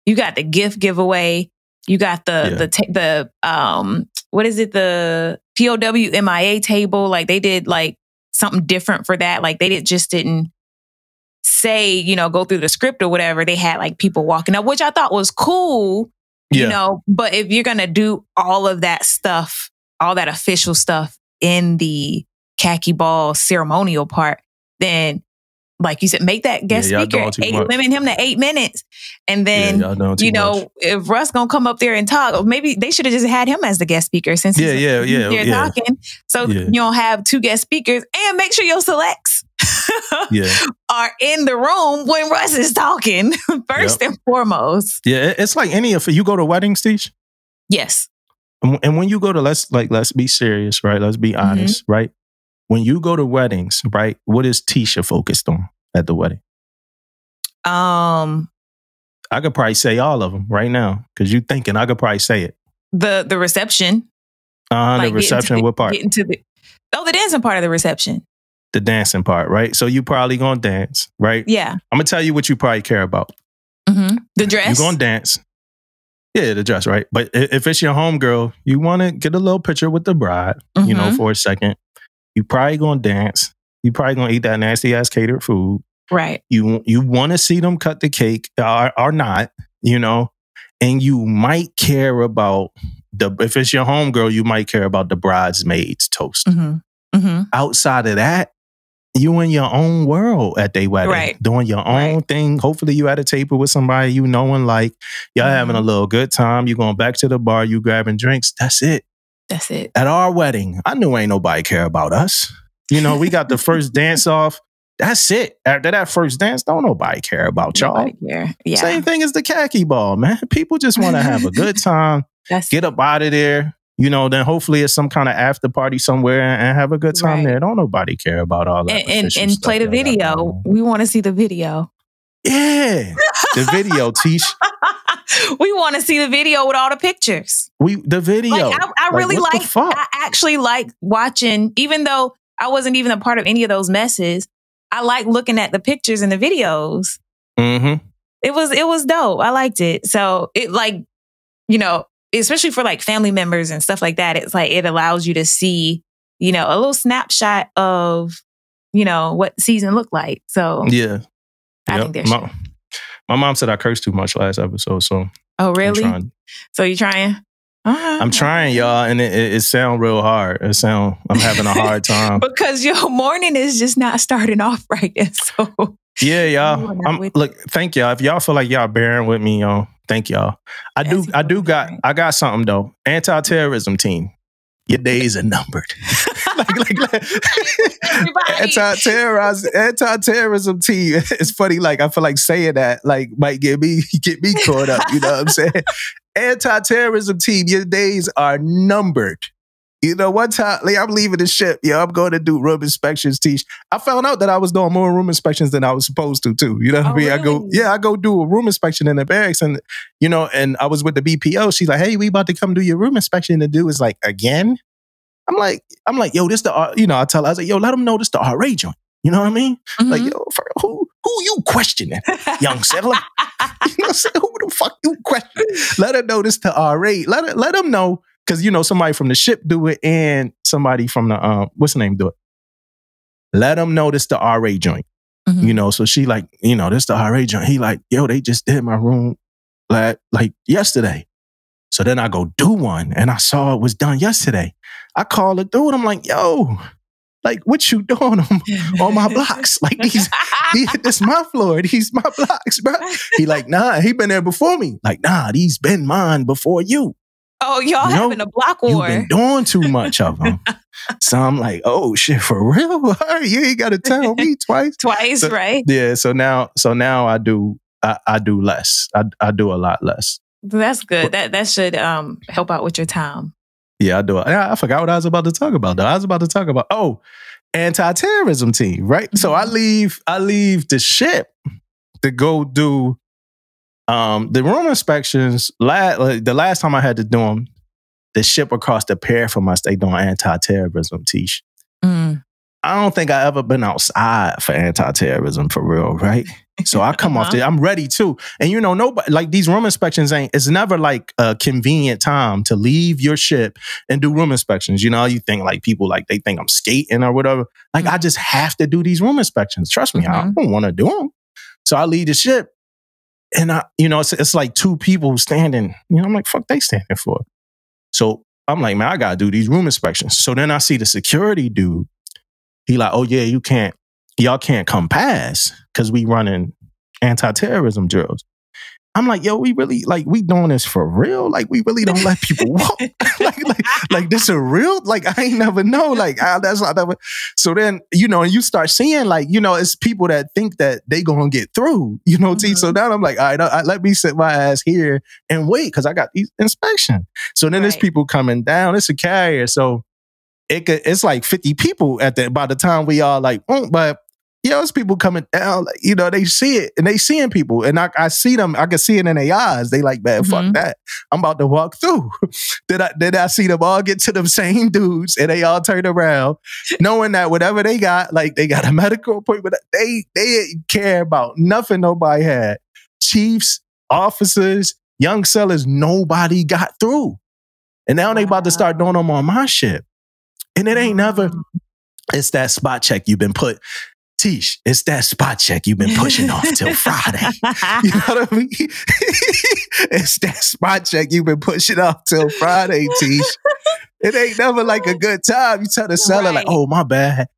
you got the gift giveaway. You got the what is it? The POW MIA table. Like they did like something different for that. Like they didn't say, you know, go through the script or whatever. They had like people walking up, which I thought was cool, you know, but if you're going to do all of that stuff, all that official stuff in the khaki ball ceremonial part, then like you said, make that guest speaker, limit him to 8 minutes. And then, you know, if Russ gonna come up there and talk, maybe they should have just had him as the guest speaker since he's there talking. So you don't have 2 guest speakers and make sure your selects are in the room when Russ is talking first and foremost. Yeah, it's like you go to weddings, Teach? Yes. And when you go to, let's be serious, right? Let's be honest, right? When you go to weddings, right? What is Tisha focused on at the wedding? I could probably say all of them right now because you thinking I could probably say it. The reception. The reception. What part? The dancing part of the reception. The dancing part, right? So you probably gonna dance, right? Yeah. I'm gonna tell you what you probably care about. The dress. You gonna dance. Yeah, the dress, right? But if it's your homegirl, you want to get a little picture with the bride, you know, for a second. You probably gonna dance. You probably gonna eat that nasty ass catered food. Right. You want to see them cut the cake or not, you know, and you might care about if it's your homegirl, you might care about the bridesmaids toast. Outside of that, you in your own world at their wedding, doing your own thing. Hopefully you at a table with somebody you know and like. Y'all having a little good time. You going back to the bar, you grabbing drinks. That's it. That's it. At our wedding, I knew ain't nobody care about us. You know, we got the first dance off. That's it. After that first dance, don't nobody care about y'all. Care. Yeah. Same thing as the khaki ball, man. People just want to have a good time, get up out of there. You know, then hopefully it's some kind of after party somewhere and have a good time there. Don't nobody care about all that. And play the video. We want to see the video. Yeah. The video, Tish. We want to see the video with all the pictures. The video. Like, I really like, I actually like watching, even though I wasn't even a part of any of those messes. I like looking at the pictures and the videos. Mm-hmm. It was dope. I liked it. So it like, you know, especially for like family members and stuff like that, it's like it allows you to see, you know, a little snapshot of, you know, what the season looked like. So yeah, I think there's my mom said I cursed too much last episode, so oh really? So you trying? I'm trying, y'all, and it sound real hard. I'm having a hard time because your morning is just not starting off right. So yeah, y'all. Look, thank y'all. If y'all feel like y'all bearing with me, y'all, thank y'all. I got something though. Anti-terrorism team, your days are numbered. Anti-terrorism team. It's funny. Like I feel like saying that like might get me caught up. You know what I'm saying? Anti-terrorism team, your days are numbered. You know, one time, like, I'm leaving the ship. Yeah, I'm going to do room inspections. Teach. I found out that I was doing more room inspections than I was supposed to, too. You know what I mean? Really? I go do a room inspection in the barracks, and you know, and I was with the BPO. She's like, "Hey, we about to come do your room inspection." The dude is like, "Again?" I'm like, yo, this the you know, I was like, yo, let them know this the RA joint. You know what I mean? Mm-hmm. Like, yo, who you questioning, young settler? You know what I'm saying? Who the fuck you questioning? Let her know this to RA. Let them know, because you know somebody from the ship do it and somebody from the what's the name do it. Let them know this the RA joint. Mm-hmm. You know, so she like, you know, this the RA joint. He like, yo, they just did my room like yesterday. So then I go do one, and I saw it was done yesterday. I call the dude. I'm like, yo, like, what you doing on my blocks? Like, this my floor. These my blocks, bro. He like, nah, he been there before me. Like, nah, these been mine before you. Oh, y'all having a block war. You've been doing too much of them. So I'm like, oh shit, for real? All right, you ain't got to tell me twice. Twice, so, right? Yeah. So now I do less. I do a lot less. That's good. That should help out with your time. Yeah, I do. I forgot what I was about to talk about, though. I was about to talk about, anti-terrorism team, right? Mm-hmm. So I leave the ship to go do the room inspections. The last time I had to do them, the ship across the pier from us, they doing anti-terrorism, Tish. Mm. I don't think I ever been outside for anti-terrorism for real, right? So I come off there, I'm ready too. And you know, nobody, like these room inspections it's never like a convenient time to leave your ship and do room inspections. You know, you think like people like they think I'm skating or whatever. Like I just have to do these room inspections. Trust me, I don't want to do them. So I leave the ship and it's like two people standing, you know, I'm like, fuck they standing for? So I'm like, man, I gotta do these room inspections. So then I see the security dude. He like, oh yeah, y'all can't come past because we running anti-terrorism drills. I'm like, yo, we really we doing this for real? Like we really don't let people walk? like this is real? Like I ain't never know. Like that's not never. So then, you know, and you start seeing it's people that think that they gonna get through, you know, T. So now I'm like, all right, let me sit my ass here and wait because I got these inspection. So then there's people coming down. It's a carrier. So it's like 50 people by the time we all but it's people coming down, you know, they see it and they seeing people and I see them, I can see it in their eyes. They like, man, fuck that. I'm about to walk through. Then I see them all get to them same dudes and they all turn around knowing that whatever they got, like they got a medical appointment, they didn't care about nothing nobody had. Chiefs, officers, young sellers, nobody got through. And now they about to start doing them on my ship. And it ain't never, it's that spot check you've been put. Tish, it's that spot check you've been pushing off till Friday. You know what I mean? It's that spot check you've been pushing off till Friday, Tish. It ain't never like a good time. You tell the seller like, oh, my bad.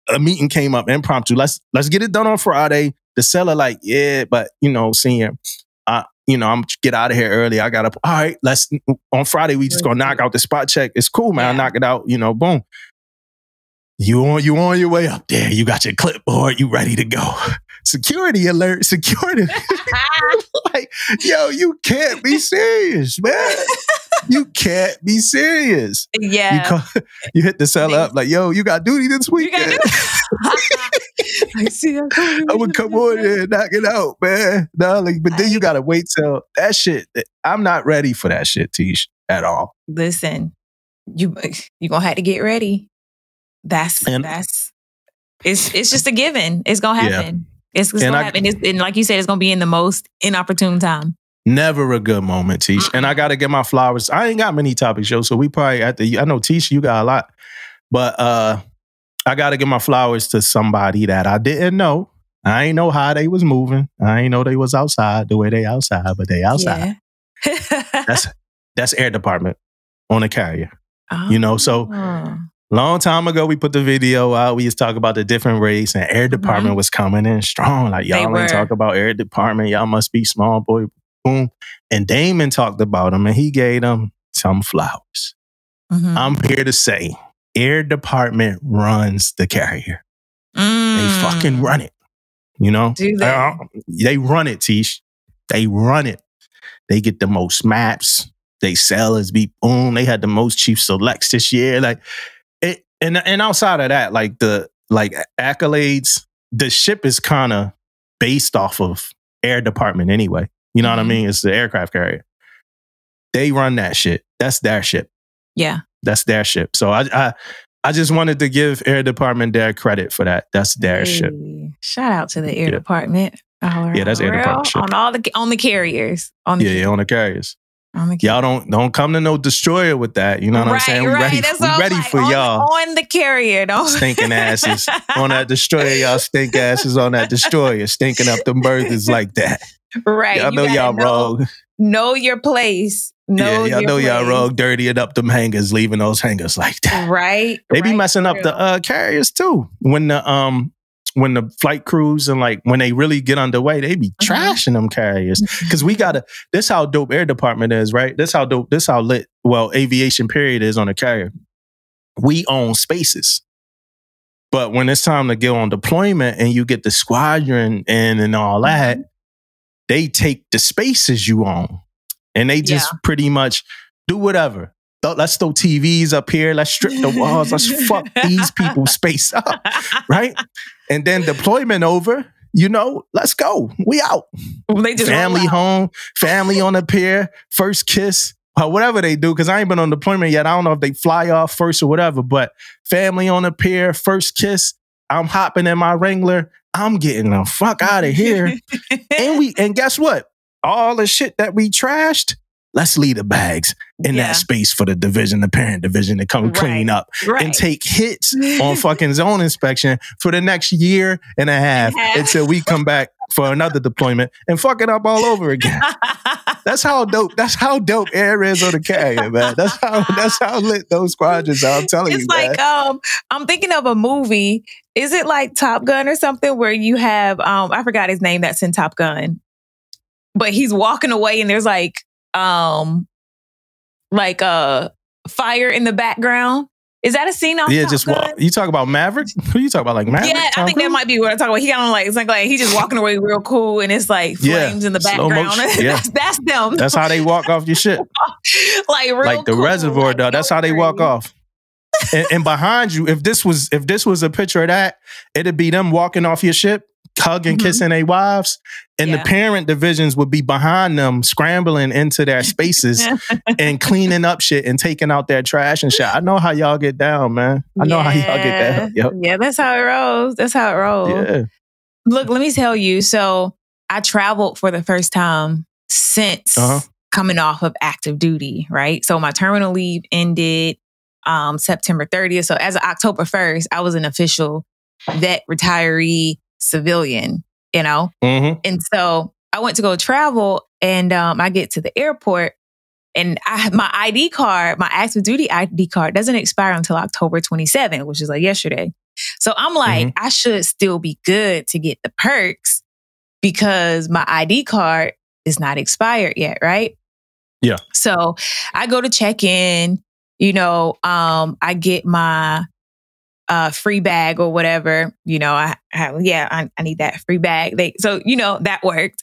A meeting came up impromptu. Let's get it done on Friday. The seller like, yeah, but you know, senior, I'm get out of here early. I got to, all right, on Friday, we just gonna knock out the spot check. It's cool, man. I knock it out, you know, boom. You on your way up there. You got your clipboard. You ready to go. Security alert. Security. Like, yo, you can't be serious, man. You can't be serious. Yeah. You hit the seller up like, yo, you got duty this weekend. I see. I'm gonna come on there and knock it out, man. No, but then you gotta wait till that shit. I'm not ready for that shit, Tish, at all. Listen, you gonna have to get ready. It's just a given. It's gonna happen. It's gonna happen. And like you said, it's gonna be in the most inopportune time. Never a good moment, Tish. And I got to get my flowers. I ain't got many topics, yo. So we probably I know, Tish, you got a lot. But I got to give my flowers to somebody that I didn't know. I ain't know how they was moving. I ain't know they was outside the way they outside, but they outside. Yeah. That's Air Department on a carrier. Oh. You know, so long time ago, we put the video out. We used to talk about the different race, and Air Department was coming in strong. Like, y'all ain't talk about Air Department. Y'all must be small boy. Boom. And Damon talked about them, and he gave them some flowers. I'm here to say, Air Department runs the carrier. They fucking run it. You know? Do they run it, Tish. They run it. They get the most maps. They sell as be boom. They had the most chief selects this year. Like it, and outside of that, like the accolades, the ship is kind of based off of Air Department anyway. You know what I mean? It's the aircraft carrier. They run that shit. That's their ship. Yeah. That's their ship. So I just wanted to give Air Department their credit for that. That's their ship. Shout out to the Air Department. Yeah, that's Air Department ship. On the carriers. On the carriers. Y'all don't come to no destroyer with that. You know what I'm saying? We ready for y'all. On the carrier, stinking asses. On that destroyer, y'all stink asses on that destroyer, stinking up them burgers like that. Right. Y'all know y'all wrong. Know your place. Y'all know y'all wrong, dirtying up them hangers, leaving those hangers like that. Right. They be messing up the carriers too. When the flight crews and like when they really get underway, they be trashing them carriers. Because this how dope Air Department is, right? This how lit, aviation period is on a carrier. We own spaces. But when it's time to go on deployment and you get the squadron and all that, they take the spaces you own. And they just pretty much do whatever. Let's throw TVs up here. Let's strip the walls. Let's fuck these people's space up. Right? And then deployment over, let's go. We out. They just family home, family on the pier, first kiss, or whatever they do. Because I ain't been on deployment yet. I don't know if they fly off first or whatever. But family on the pier, first kiss. I'm hopping in my Wrangler. I'm getting the fuck out of here. and guess what? All the shit that we trashed, let's leave the bags in that space for the parent division to come clean up and take hits on fucking zone inspection for the next year and a half until we come back for another deployment and fuck it up all over again. That's how dope Air is on the carrier, man. That's how lit those squadrons are. I'm telling you, man. It's like, I'm thinking of a movie. Is it like Top Gun or something where you have, I forgot his name that's in Top Gun, but he's walking away and there's like a fire in the background. Is that a scene off Top Gun? You talk about Maverick? Who you talk about, like Maverick? Yeah, I think that might be what I'm talking about. He got on it's like he's just walking away real cool and it's like flames in the background. That's them. That's how they walk off your shit. Like the cool, reservoir, though. That's how they walk off. And behind you, if this was a picture of that, it'd be them walking off your ship, hugging, kissing their wives, and the parent divisions would be behind them, scrambling into their spaces and cleaning up shit and taking out their trash and shit. I know how y'all get down, man. I know how y'all get down. Yep. Yeah, that's how it rolls. Yeah. Look, let me tell you. So I traveled for the first time since coming off of active duty, right? So my terminal leave ended September 30th. So as of October 1st, I was an official vet retiree civilian, And so I went to go travel and I get to the airport and my ID card, my active duty ID card doesn't expire until October 27th, which is like yesterday. So I'm like, I should still be good to get the perks because my ID card is not expired yet, right? Yeah. So I go to check in, I get my free bag or whatever, I need that free bag. That worked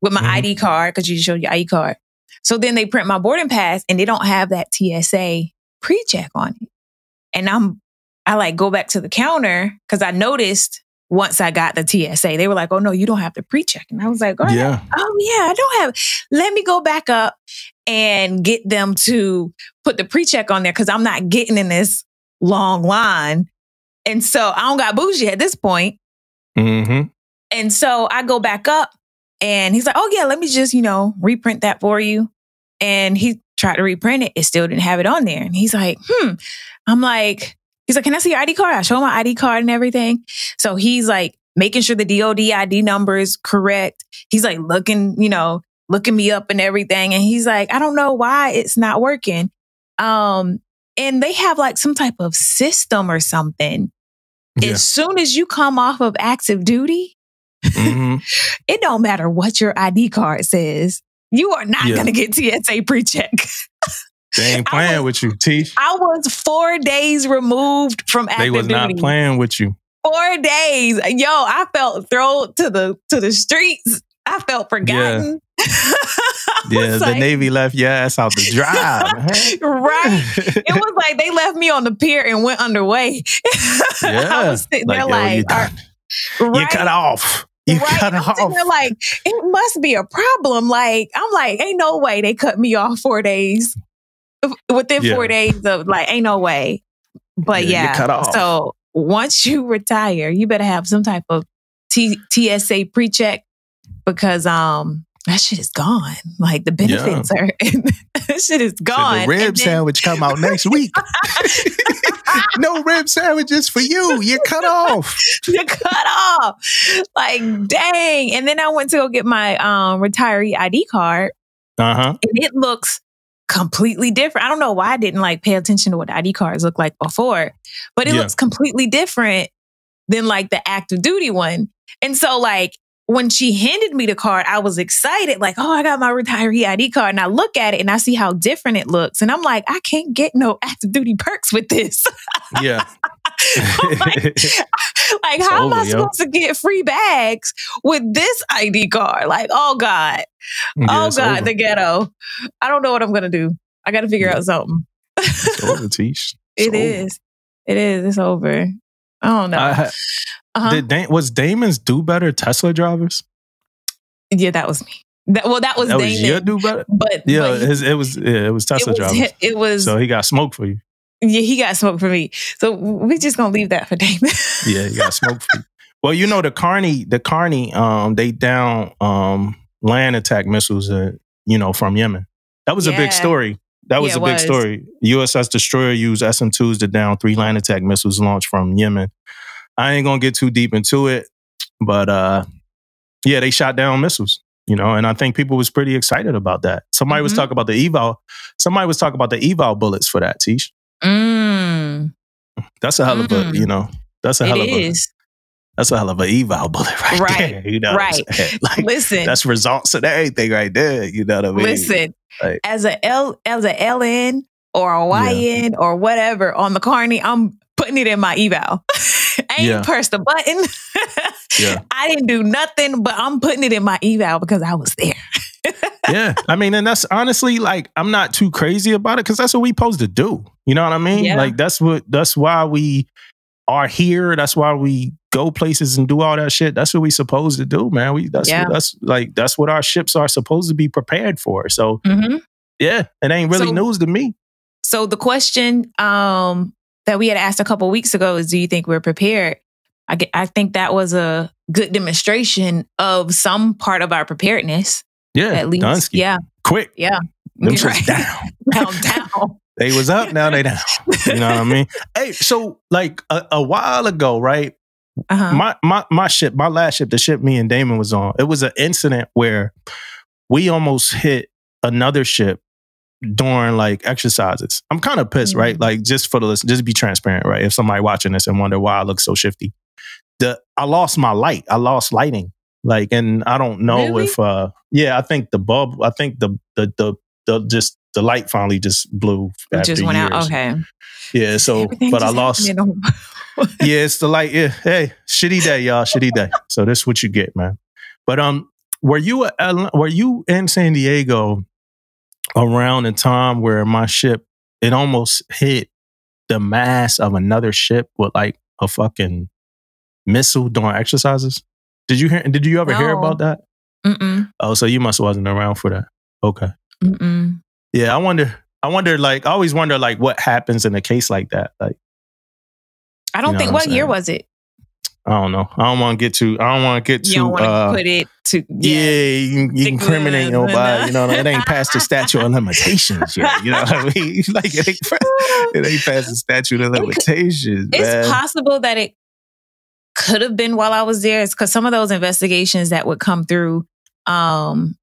with my ID card because you show your ID card. So then they print my boarding pass and they don't have that TSA pre-check on it. And I go back to the counter because I noticed once I got the TSA, they were like, oh no, you don't have the pre-check. And I was like, I don't have, let me go back up and get them to put the pre-check on there because I'm not getting in this long line And so I don't got bougie at this point. Mm-hmm. And so I go back up and he's like, oh yeah, let me just, reprint that for you. And he tried to reprint it. It still didn't have it on there. And he's like, I'm like, he's like, can I see your ID card? I show him my ID card and everything. So he's like making sure the DOD ID number is correct. He's like looking me up and everything. And he's like, I don't know why it's not working. And they have like some type of system or something. Yeah. As soon as you come off of active duty, it don't matter what your ID card says. You are not going to get TSA pre-check. They ain't playing with you, T. I was 4 days removed from active duty. They was not playing with you. 4 days. Yo, I felt thrown to the streets. I felt forgotten. Yeah, the Navy left your ass out to dry. Right. It was like they left me on the pier and went underway. I was sitting there like, you cut off. You cut off. There like, it must be a problem. Like, I'm like, ain't no way they cut me off 4 days. Within 4 days of like, ain't no way. But you cut off. So once you retire, you better have some type of TSA pre-check because that shit is gone. Like the benefits are, that shit is gone. So the rib sandwich come out next week. No rib sandwiches for you. You're cut off. You're cut off. Like, dang. And then I went to go get my retiree ID card. And it looks completely different. I don't know why I didn't like pay attention to what ID cards look like before, but it looks completely different than like the active duty one. And so like, when she handed me the card, I was excited. Like, oh, I got my retiree ID card. And I look at it and I see how different it looks. And I'm like, I can't get no active duty perks with this. Yeah. like how am I supposed to get free bags with this ID card? Like, oh God. Oh God, the ghetto. I don't know what I'm going to do. I got to figure out something. It's over, Tish. It is. It's over. I don't know. Was Damon's Do Better Tesla drivers? Yeah, that was me. That was Damon. Was your Do Better? But it was Tesla drivers. It was. So he got smoke for you. Yeah, he got smoke for me. So we just gonna leave that for Damon. Yeah, he got smoke for you. Well, the Carney, they down land attack missiles, from Yemen. That was a big story. That was a big story. USS Destroyer used SM-2s to down 3 land attack missiles launched from Yemen. I ain't gonna get too deep into it, but they shot down missiles, and I think people was pretty excited about that. Somebody was talking about the eval. Somebody was talking about the eval bullets for that, Tish. That's a hell of a, that's a hell of a. That's a hell of an eval bullet right there. You know what I'm saying? Like, listen, that's results and everything right there. You know what I mean? Listen, like, as a LN or a YN or whatever on the Carney, I'm putting it in my eval. I ain't pressed the button. I didn't do nothing, but I'm putting it in my eval because I was there. Yeah. I mean, and that's honestly like, I'm not too crazy about it because that's what we supposed to do. You know what I mean? Yeah. Like that's why we are here. That's why we go places and do all that shit. That's what we supposed to do, man. That's what our ships are supposed to be prepared for. So it ain't really news to me. So the question that we had asked a couple of weeks ago is, do you think we're prepared? I think that was a good demonstration of some part of our preparedness. Yeah, at least. Dunsky. Yeah, quick. Yeah, them shit's down. down. They was up, now they down. You know what I mean? Hey, so like a while ago, right? My last ship that ship me and Damon was on, it was an incident where we almost hit another ship during like exercises. I'm kind of pissed, right? Like just for the listen, just be transparent, right? If somebody watching this and wonder why I look so shifty, I lost my light. I lost lighting. Like, and I don't know if I think the bulb, I think the light finally just blew. It just went out. Okay. Yeah. So, everything but I lost. Yeah, it's the light. Yeah. Hey, shitty day, y'all. Shitty day. So this is what you get, man. But were you in San Diego around the time where my ship, it almost hit the mast of another ship with like a fucking missile during exercises? Did you ever hear about that? Mm-mm. Oh, so you must wasn't around for that. Okay. Mm-mm. Yeah, I wonder like, I always wonder like what happens in a case like that. Like, I don't think. What year was it? I don't know. I don't want to get too. You don't want to put it to. You incriminate nobody. You know, it ain't past the statute of limitations yet. You know what I mean? Like it ain't past the statute of limitations. It's possible that it could have been while I was there. It's because some of those investigations that would come through, either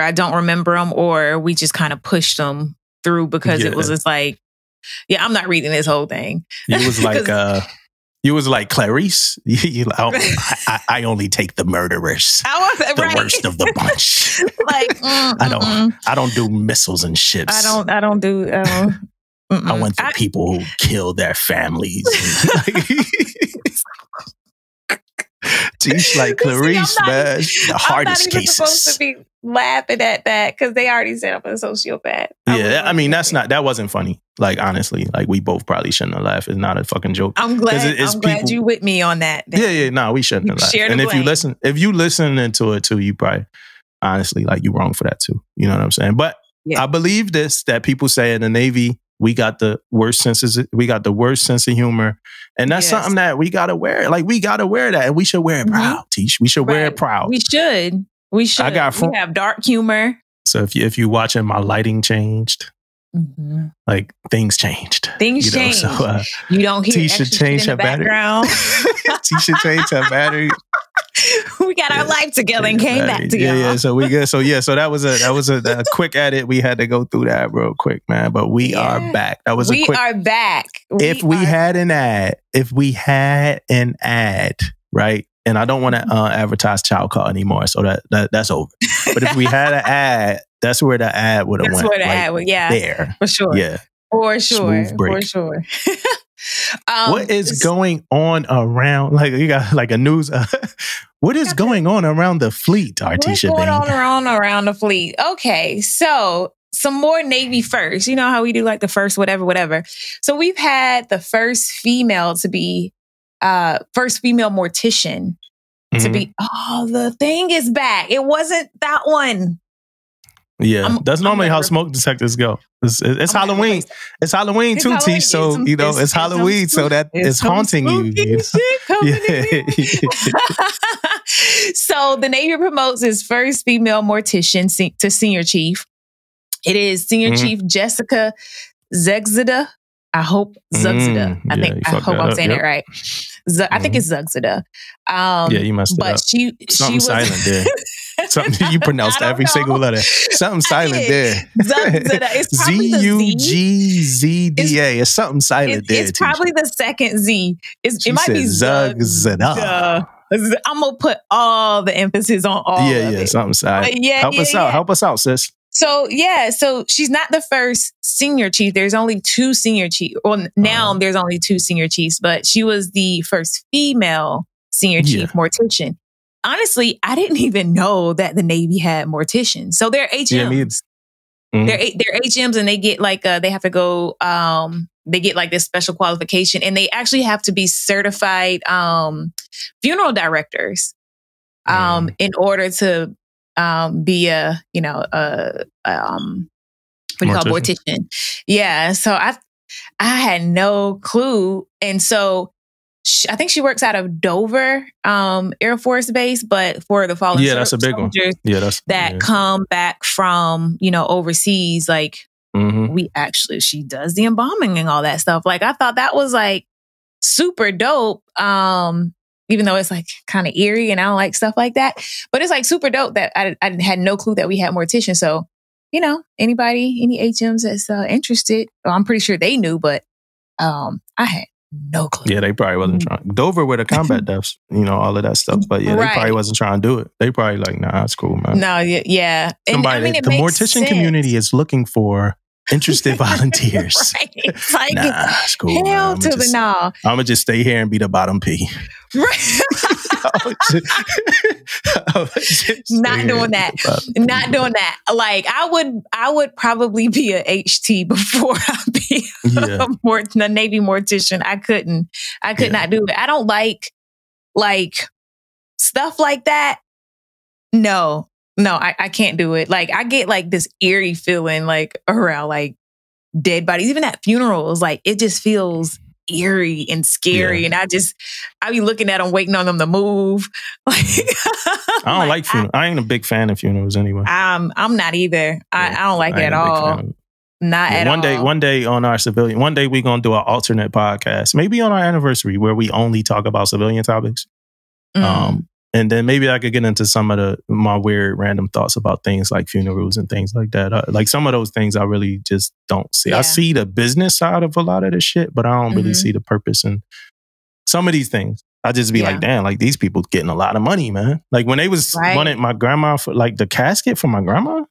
I don't remember them or we just kind of pushed them through because it was just like, I'm not reading this whole thing. It was like. You was like Clarice. I only take the murderers, the worst of the bunch. Like I don't do missiles and ships. I don't do. I want the people who kill their families. Teach like Clarice, man. The hardest cases. I'm not even supposed to be laughing at that because they already said I'm a sociopath. That wasn't funny. Like, honestly, like we both probably shouldn't have laughed. It's not a fucking joke. I'm glad you with me on that. No, we shouldn't have laughed. And if you listen into it too, you probably, honestly, like you're wrong for that too. You know what I'm saying? But I believe that people say in the Navy, we got the worst sense of humor. And that's something that we got to wear. Like, we got to wear that. And we should wear it proud, Tish. We should wear it proud. We should. We have dark humor. So if you watching, my lighting changed. Mm-hmm. Like, things changed. Changed. So, you don't hear Tisha changed her battery. Tisha changed her battery. We got our life together and came back together. Yeah. So we good. So that was a quick edit. We had to go through that real quick, man. But we are back. That was we are back. If we had an ad, right? And I don't want to advertise child call anymore. So that's over. But if we had an ad, that's where the ad would have went. That's where the ad would, there for sure. Yeah, for sure. For sure. What is going on around? Like, you got like a news. What is going on around the fleet, Artisha? What's going on around the fleet? Okay, so some more Navy first. You know how we do like the first whatever. So we've had the first female to be first female mortician to be. Oh, the thing is back. It wasn't that one. Yeah, that's normally how smoke detectors go. It's Halloween. It's Halloween too, Tish. So it's Halloween, so that it's haunting you. So the Navy promotes its first female mortician to senior chief. It is Senior Chief Jessica Zegzada. I hope Zugzada. I hope I'm saying it right. I think it's Zugzada. You messed it up. But she was silent there. Something you pronounced every single letter. Something silent there. Zugzada. It's probably Zugzda. It's something silent there. It's probably the second Z. It might be Zugzada. I'm gonna put all the emphasis on all of it. Yeah, something silent. Help us out, sis. So she's not the first senior chief. There's only two senior chiefs. Well, now there's only two senior chiefs, but she was the first female senior chief mortician. Honestly, I didn't even know that the Navy had morticians. So they're HMs. They're HMs, and they get like they have to go. They get like this special qualification, and they actually have to be certified funeral directors in order to be a mortician. Yeah. So I had no clue. And so I think she works out of Dover Air Force Base, but for the fallen soldiers, that's a big one. That come back from, overseas, like she does the embalming and all that stuff. Like, I thought that was like super dope. Even though it's like kind of eerie and I don't like stuff like that, but it's like super dope that I had no clue that we had morticians. So, any HMs that's interested, well, I'm pretty sure they knew, but I had no clue. Yeah, they probably wasn't trying. Dover with the combat deaths, all of that stuff. But they probably wasn't trying to do it. They probably like, nah, that's cool, man. No, yeah. Somebody, the mortician community is looking for interested volunteers. Right. It's like, it's cool. Hell to the no. I'm gonna just stay here and be the bottom P. Right. Not doing that. Like, I would probably be a HT before I be a Navy mortician. I could not do it. I don't like stuff like that. No, I can't do it. Like, I get like this eerie feeling like around like dead bodies, even at funerals. Like, it just feels eerie and scary. And I be looking at them, waiting on them to move. Like, I don't like funerals. I ain't a big fan of funerals anyway. I'm not either. I don't like it at all. Not at all. One day on our civilian, one day we're going to do an alternate podcast, maybe on our anniversary, where we only talk about civilian topics. And then maybe I could get into some of my weird random thoughts about things like funerals and things like that. Like some of those things I really just don't see. Yeah. I see the business side of a lot of this shit, but I don't really see the purpose in some of these things. I just be like, damn, like these people getting a lot of money, man. Like when they was wanting my grandma for like the casket for my grandma,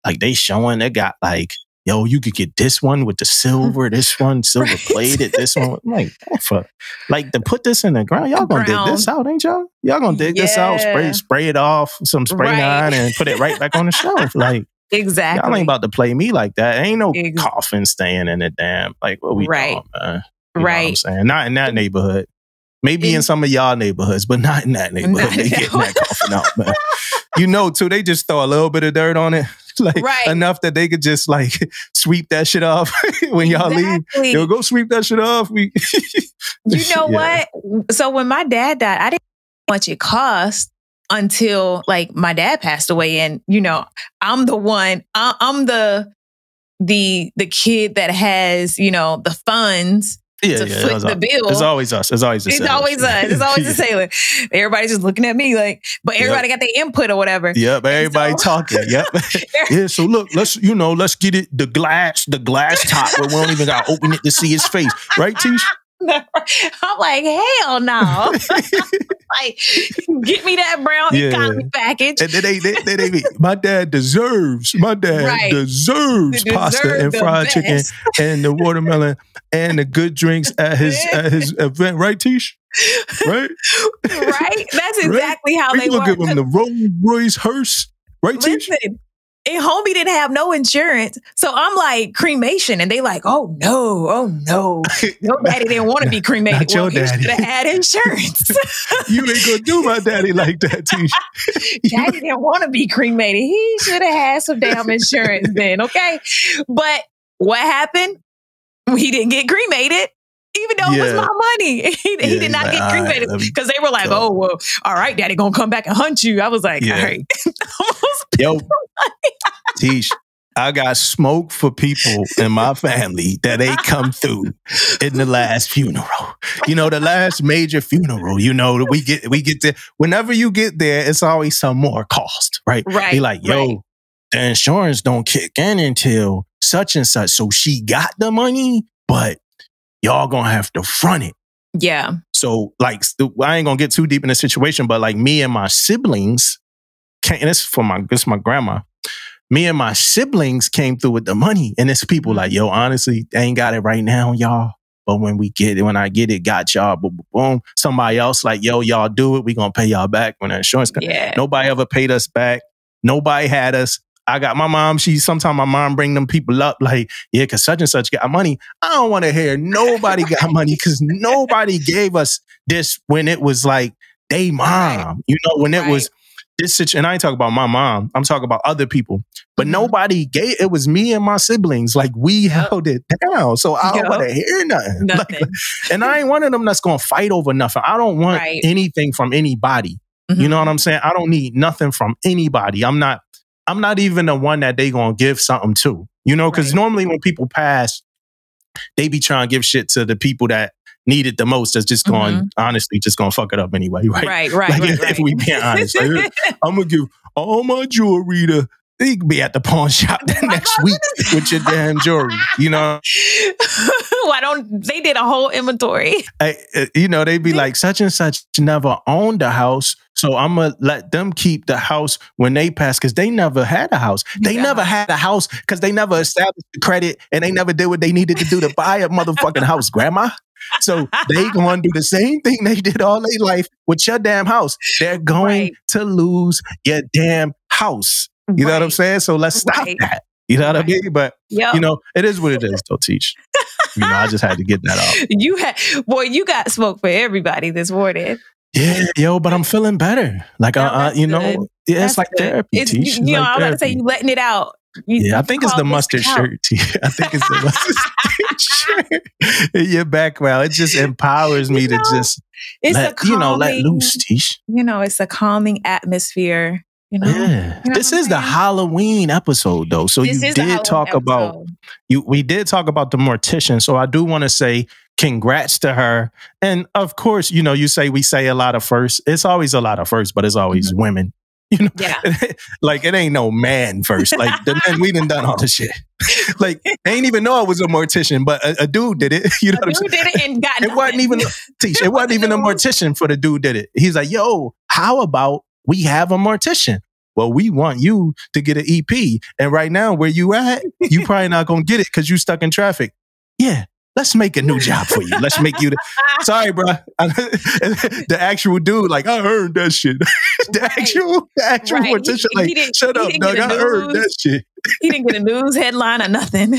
like they showing they got like, yo, you could get this one with the silver, this one silver plated, this one. I'm like, fuck. Like to put this in the ground, y'all gonna dig this out, ain't y'all? Y'all gonna dig this out, spray it off, some spray on, and put it right back on the shelf. Like, exactly. Y'all ain't about to play me like that. Ain't no coffin staying in it, damn. Like, what we doing, man? You know what I'm saying? Not in that neighborhood. Maybe in some of y'all neighborhoods, but not in that neighborhood. They getting that coffin out, man. You know, too, they just throw a little bit of dirt on it. Like enough that they could just like sweep that shit off when y'all leave. They'll go sweep that shit off. You know what? So when my dad died, I didn't know how much it cost until like my dad passed away. And, you know, I'm the one, I'm the kid that has, you know, the funds to foot the bill. It's always us. It's always us. It's always the sailor. Everybody's just looking at me like, but everybody got their input or whatever. Yep, everybody talking. Yep. Yeah, so look, let's get it the glass top where we don't even gotta open it to see his face. Right, Tish? I'm like, hell no. Like, get me that brown economy package. And then my dad deserves pasta and fried chicken and the watermelon and the good drinks at his event, right, Tish? Right? Right? That's exactly how they work. Give him the Rolls Royce hearse, right, Tish? Listen, and homie didn't have no insurance. So I'm like, cremation. And they like, oh no. Your daddy didn't want to be cremated. Not your daddy. He should have had insurance. You ain't gonna do my daddy like that, Tish. Daddy didn't want to be cremated. He should have had some damn insurance then, okay? But what happened? He didn't get cremated. Even though it was my money. He did not get cremated. Because they were like, oh, well, all right, daddy gonna come back and hunt you. I was like, all right. Yo, Tish, I got smoke for people in my family that ain't come through in the last funeral. You know, the last major funeral, you know, we get there. Whenever you get there, it's always some more cost, right? Right. Be like, yo, the insurance don't kick in until such and such. So she got the money, but y'all gonna have to front it. Yeah. So like, I ain't gonna get too deep in the situation, but like me and my siblings, and this is my grandma. Me and my siblings came through with the money, and it's people like, yo, honestly, they ain't got it right now, y'all. But when I get it, got y'all, boom, boom, boom. Somebody else like, yo, y'all do it. We gonna pay y'all back when the insurance comes. Yeah. Nobody ever paid us back. Nobody had us. I got my mom. Sometimes my mom bring them people up like, yeah, because such and such got money. I don't want to hear nobody got money because nobody gave us this when it was like they mom. You know, when it was this situation. And I ain't talking about my mom. I'm talking about other people. But nobody gave. It was me and my siblings. Like we held it down. So I don't want to hear nothing. Like, and I ain't one of them that's going to fight over nothing. I don't want anything from anybody. You know what I'm saying? I don't need nothing from anybody. I'm not even the one that they gonna give something to, you know, because normally when people pass, they be trying to give shit to the people that need it the most. That's just going, honestly, just gonna fuck it up anyway, right? Right. If we be honest, like, I'm gonna give all my jewelry to. They could be at the pawn shop next week with your damn jewelry, you know? They did a whole inventory. You know, they be like, such and such never owned a house. So I'm going to let them keep the house when they pass because they never had a house. They never had a house because they never established the credit and they never did what they needed to do to buy a motherfucking house, grandma. So they going to do the same thing they did all their life with your damn house. They're going to lose your damm house. You know what I'm saying? So let's stop that. You know what I mean? But, you know, it is what it is, though, Teach. You know, I just had to get that out. You got smoke for everybody this morning. Yeah, yo, but I'm feeling better. Like, you know, it's like therapy, Teach. You know, I'm about to say you letting it out. Yeah, I think it's the mustard shirt. I think it's the mustard shirt in your background. It just empowers me to just let loose, Tish. It's a calming atmosphere. Yeah. This is the Halloween episode, though. So we did talk about the mortician. So I do want to say congrats to her. And of course, we say a lot of firsts. It's always a lot of firsts, but it's always women. Like it ain't no man first. Like the men, we done all the shit. Like they ain't even know I was a mortician, but a dude did it. You know what I'm saying? Did it and got it wasn't even it wasn't even a mortician for the dude did it. He's like, yo, how about we have a mortician? Well, we want you to get an EP. And right now, where you at, you probably not gonna get it because you stuck in traffic. Yeah. Let's make a new job for you. Let's make you sorry, bro. The actual dude, like, I heard that shit. the actual mortician, like, shut up, dog. I heard that shit. He didn't get a news headline or nothing.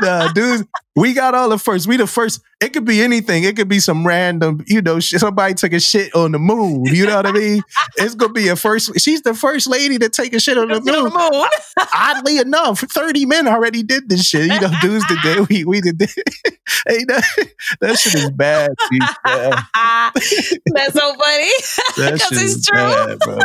Nah, dudes, we got all the first. We the first. It could be anything. It could be some random, somebody took a shit on the moon. You know what I mean? It's going to be a first. She's the first lady to take a shit on the moon. Oddly enough, 30 men already did this shit. Dudes did that. We did that. Hey, that shit is bad. That's so funny. Because it's true. Bad, bro.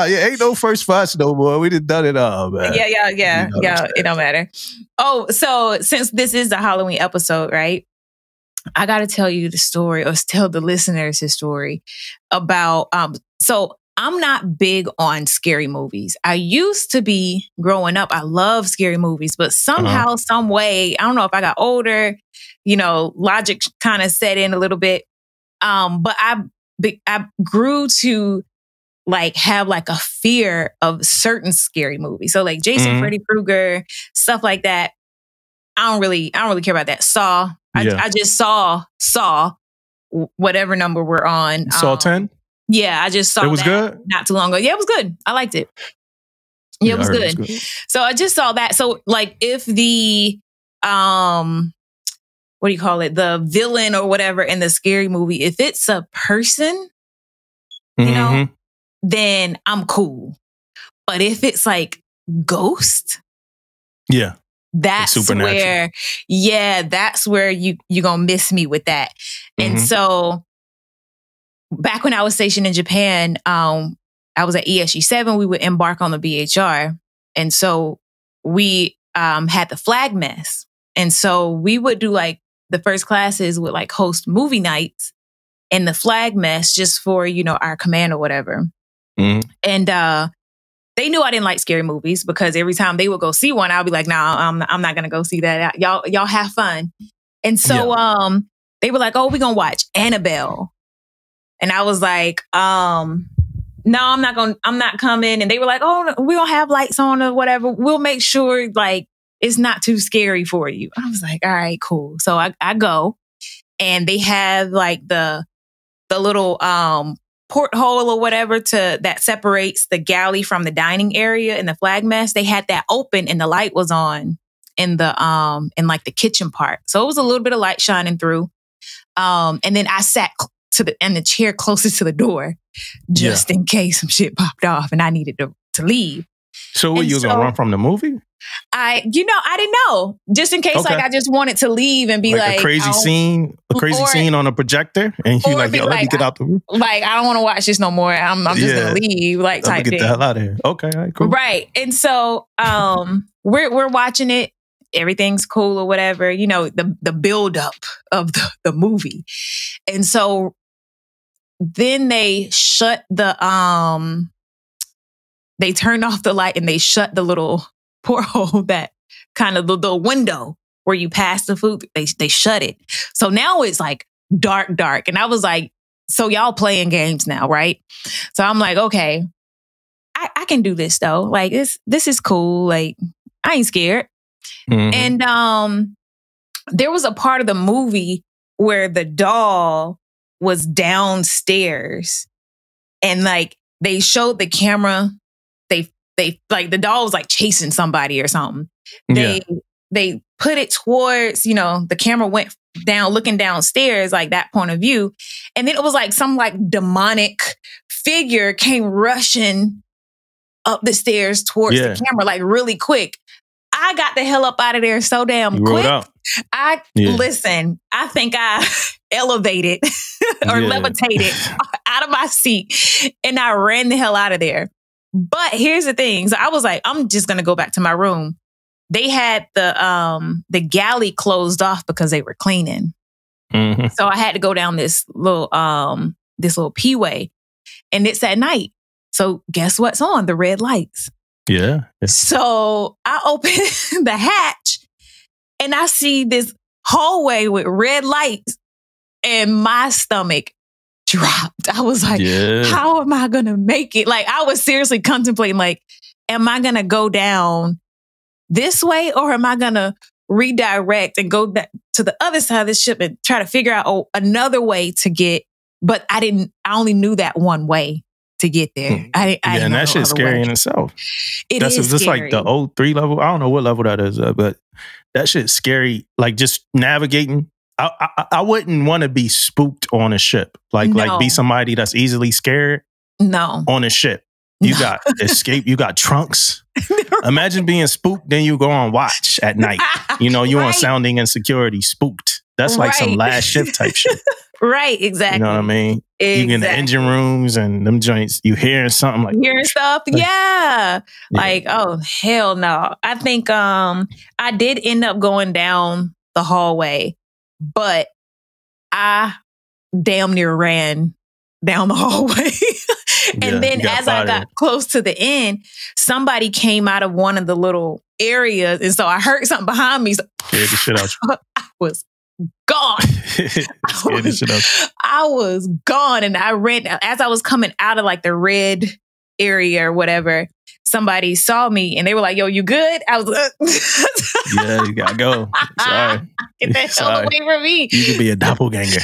Ain't no first for us no more. We done it all, man. Yeah. It don't matter. Oh, so since this is a Halloween episode, right? I got to tell you the story, or tell the listeners the story about. So I'm not big on scary movies. I used to be growing up. I love scary movies, but somehow, some way, I don't know if I got older, logic kind of set in a little bit. But I grew to have like a fear of certain scary movies. So like Jason, Freddy Krueger, stuff like that. I don't really care about that. Saw. I just saw whatever number we're on. Saw 10? Yeah, I just saw it was that good? Not too long ago. Yeah, it was good. I liked it. Yeah, it was good. So I just saw that. So like if the what do you call it? The villain or whatever in the scary movie, if it's a person, then I'm cool. But if it's like ghost, that's where, that's where you're gonna miss me with that. And so back when I was stationed in Japan, I was at ESG 7, we would embark on the BHR. And so we had the flag mess. And so we would do like the first classes would like host movie nights in the flag mess just for, our command or whatever. And they knew I didn't like scary movies because every time they would go see one, I'll be like, nah, I'm not going to go see that. Y'all have fun. And so they were like, oh, we're going to watch Annabelle. And I was like, no, I'm not coming. And they were like, oh, we don't have lights on or whatever. We'll make sure like it's not too scary for you. I was like, all right, cool. So I go and they have like the little porthole or whatever that separates the galley from the dining area in the flag mess. They had that open and the light was on in the in like the kitchen part. So it was a little bit of light shining through. And then I sat in the chair closest to the door just in case some shit popped off and I needed to leave. So were you gonna run from the movie? I didn't know. Just in case, like I just wanted to leave and be like a crazy scene on a projector, and you like, yo, let me get out the room. Like, I don't want to watch this no more. I'm just gonna leave. Like, type get thing. the hell out of here. Okay, all right, cool. Right, and so we're watching it. Everything's cool or whatever. The build up of the movie, and so then they shut the they turned off the light and they shut the little porthole, that kind of the window where you pass the food. They shut it. So now it's like dark. And I was like, so y'all playing games now, right? So I'm like, okay, I can do this though. Like this is cool. Like I ain't scared. And there was a part of the movie where the doll was downstairs and like they showed the camera. They like the doll was like chasing somebody or something. They put it towards, the camera went down, looking downstairs, like that point of view. And then it was like some like demonic figure came rushing up the stairs towards the camera, like really quick. I got the hell up out of there so damn quick. Listen, I think I elevated or levitated out of my seat and I ran the hell out of there. But here's the thing. So I was like, I'm just going to go back to my room. They had the galley closed off because they were cleaning. Mm-hmm. So I had to go down this little P-way, and it's at night. So guess what's on? The red lights. Yeah. So I open the hatch and I see this hallway with red lights and my stomach dropped. I was like, how am I going to make it? Like, I was seriously contemplating, like, am I going to go down this way or am I going to redirect and go back to the other side of the ship and try to figure out another way to get, but I only knew that one way to get there. And that shit's scary in itself. That's just like the old 3 level. I don't know what level that is, but that shit's scary. Like just navigating. I wouldn't want to be spooked on a ship. Like be somebody that's easily scared. No. On a ship. You got escape. You got trunks. Imagine being spooked, then you go on watch at night. You know, you on sounding and security, spooked. That's like some last shift type shit. Right, exactly. You know what I mean? Exactly. You get in the engine rooms and them joints, you hearing something like hearing stuff. Yeah. Like, oh hell no. I think I did end up going down the hallway, but I damn near ran down the hallway. And then as I got close to the end, somebody came out of one of the little areas. And so I heard something behind me. So scared the shit out you. I was gone. I was gone. And I ran, as I was coming out of like the red area or whatever, somebody saw me and they were like, yo, you good? I was like, yeah, you gotta go. Sorry. Get that hell away from me. You could be a doppelganger.